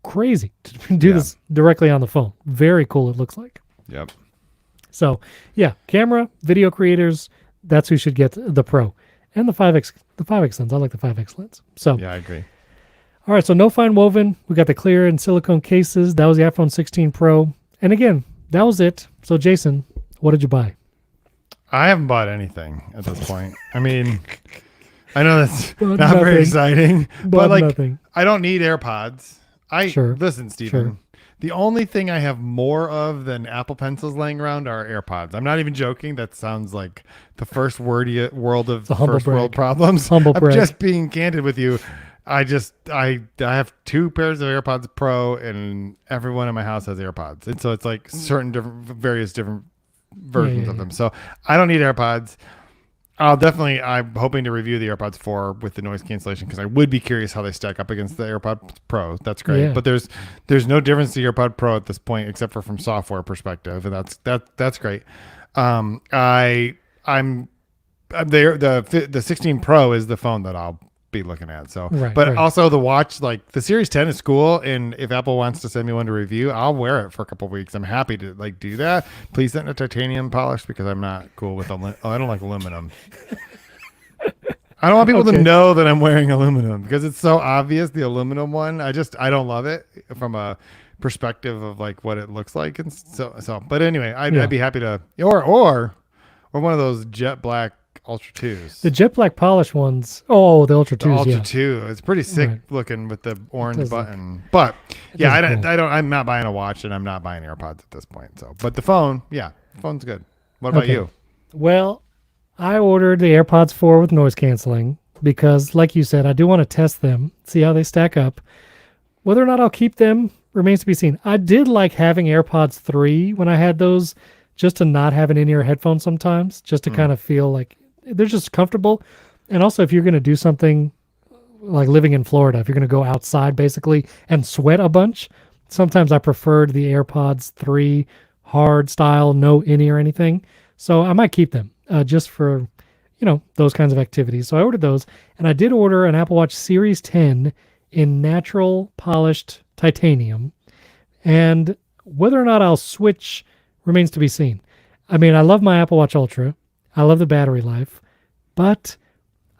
Crazy to do this directly on the phone. Very cool, it looks like. Yep. So yeah, camera, video creators, that's who should get the Pro. And the 5X lens. I like the 5X lens. So Yeah, I agree. all right, so no fine woven. We got the clear and silicone cases. That was the iPhone 16 Pro. And again, that was it. So Jason, what did you buy? I haven't bought anything at this point. I mean, I know that's Bought not very nothing. exciting, but Bought like, nothing. I don't need AirPods. Sure. Listen, Stephen. Sure. The only thing I have more of than Apple Pencils laying around are AirPods. I'm not even joking. That sounds like the first world of a humble first world brag. problems. Humble I'm brag. just being candid with you. I have 2 pairs of AirPods Pro, and everyone in my house has AirPods, and so it's like various different versions of them. So I don't need AirPods. I'm hoping to review the AirPods 4 with the noise cancellation because I would be curious how they stack up against the AirPods Pro. That's great, Yeah. but there's no difference to AirPod Pro at this point except for from software perspective, and that's great. The 16 Pro is the phone that I'll be looking at. So, Right, but right. also the watch, like the Series 10 is cool, and if Apple wants to send me one to review, I'll wear it for a couple of weeks. I'm happy to like do that. Please send a titanium polish because I'm not cool with I don't like aluminum. I don't want people to know that I'm wearing aluminum because it's so obvious, the aluminum one. I don't love it from a perspective of like what it looks like, and so. But anyway, I'd be happy to or one of those jet black Ultra 2s. The jet black polish ones. Oh, the Ultra 2s. The Ultra yeah. 2. It's pretty sick Right. looking with the orange does button. But yeah, does cool. I'm not buying a watch and I'm not buying AirPods at this point. So, but the phone, phone's good. What about Okay. you? Well, I ordered the AirPods 4 with noise canceling. because, like you said, I do want to test them, see how they stack up. Whether or not I'll keep them remains to be seen. I did like having AirPods 3 when I had those, just to not have an in-ear headphone sometimes, just to kind of feel like they're just comfortable. And also, if you're going to do something like living in Florida, if you're going to go outside basically and sweat a bunch, sometimes I preferred the AirPods 3 hard style, no in-ear anything. So I might keep them just for, those kinds of activities. So I ordered those, and I did order an Apple Watch Series 10 in natural polished titanium. And whether or not I'll switch remains to be seen. I mean, I love my Apple Watch Ultra. I love the battery life, but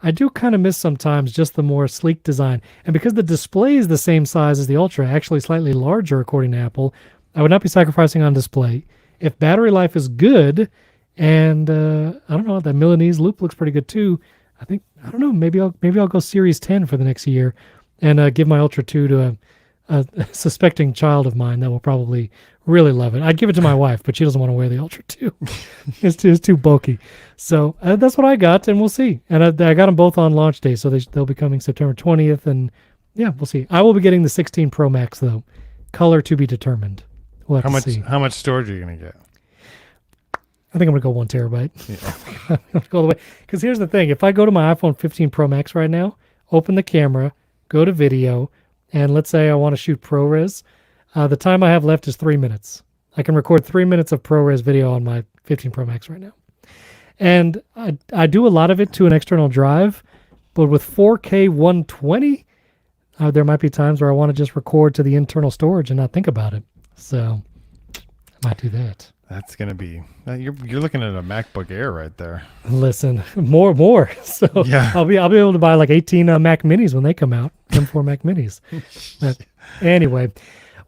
I do kind of miss sometimes just the more sleek design. And because the display is the same size as the Ultra, actually slightly larger according to Apple, I would not be sacrificing on display. If battery life is good, and I don't know, that Milanese loop looks pretty good too. I don't know, maybe I'll go Series 10 for the next year and give my Ultra 2 to a suspecting child of mine that will probably really love it. I'd give it to my wife, but she doesn't want to wear the Ultra 2. It's too bulky. So that's what I got, and we'll see. And I got them both on launch day, so they'll be coming September 20th, and yeah, we'll see. I will be getting the 16 Pro Max, though. Color to be determined. We'll have to see. How much storage are you going to get? I think I'm going to go 1 terabyte. Yeah. I'm going to go all the way. Because here's the thing. If I go to my iPhone 15 Pro Max right now, open the camera, go to video, and let's say I want to shoot ProRes, the time I have left is 3 minutes. I can record 3 minutes of ProRes video on my 15 Pro Max right now. And I do a lot of it to an external drive, but with 4K 120, there might be times where I want to just record to the internal storage and not think about it. So I might do that. That's going to be, you're looking at a MacBook Air right there. Listen, more. So yeah. I'll be able to buy like 18 Mac Minis when they come out, M4 Mac Minis. But anyway,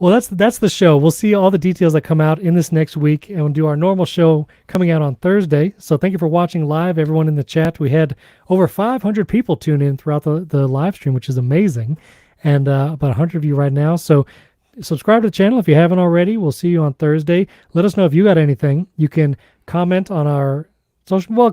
well, that's the show. We'll see all the details that come out in this next week, and we'll do our normal show coming out on Thursday. So thank you for watching live, everyone in the chat. We had over 500 people tune in throughout the live stream, which is amazing, and about 100 of you right now. So subscribe to the channel if you haven't already. We'll see you on Thursday. Let us know if you got anything. You can comment on our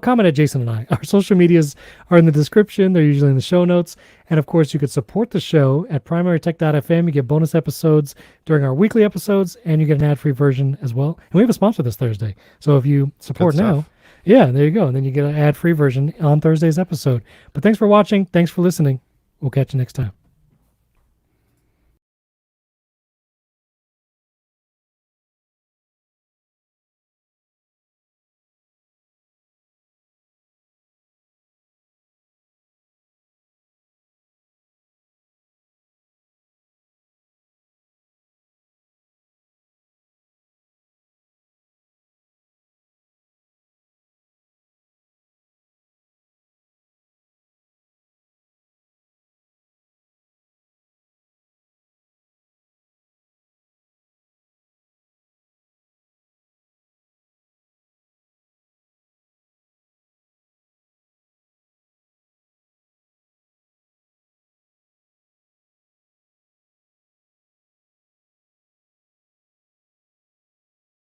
comment at Jason and I. Our social medias are in the description. They're usually in the show notes. And of course, you could support the show at primarytech.fm. You get bonus episodes during our weekly episodes, and you get an ad-free version as well. And we have a sponsor this Thursday. So if you support now, yeah, there you go. And then you get an ad-free version on Thursday's episode. But thanks for watching. Thanks for listening. We'll catch you next time.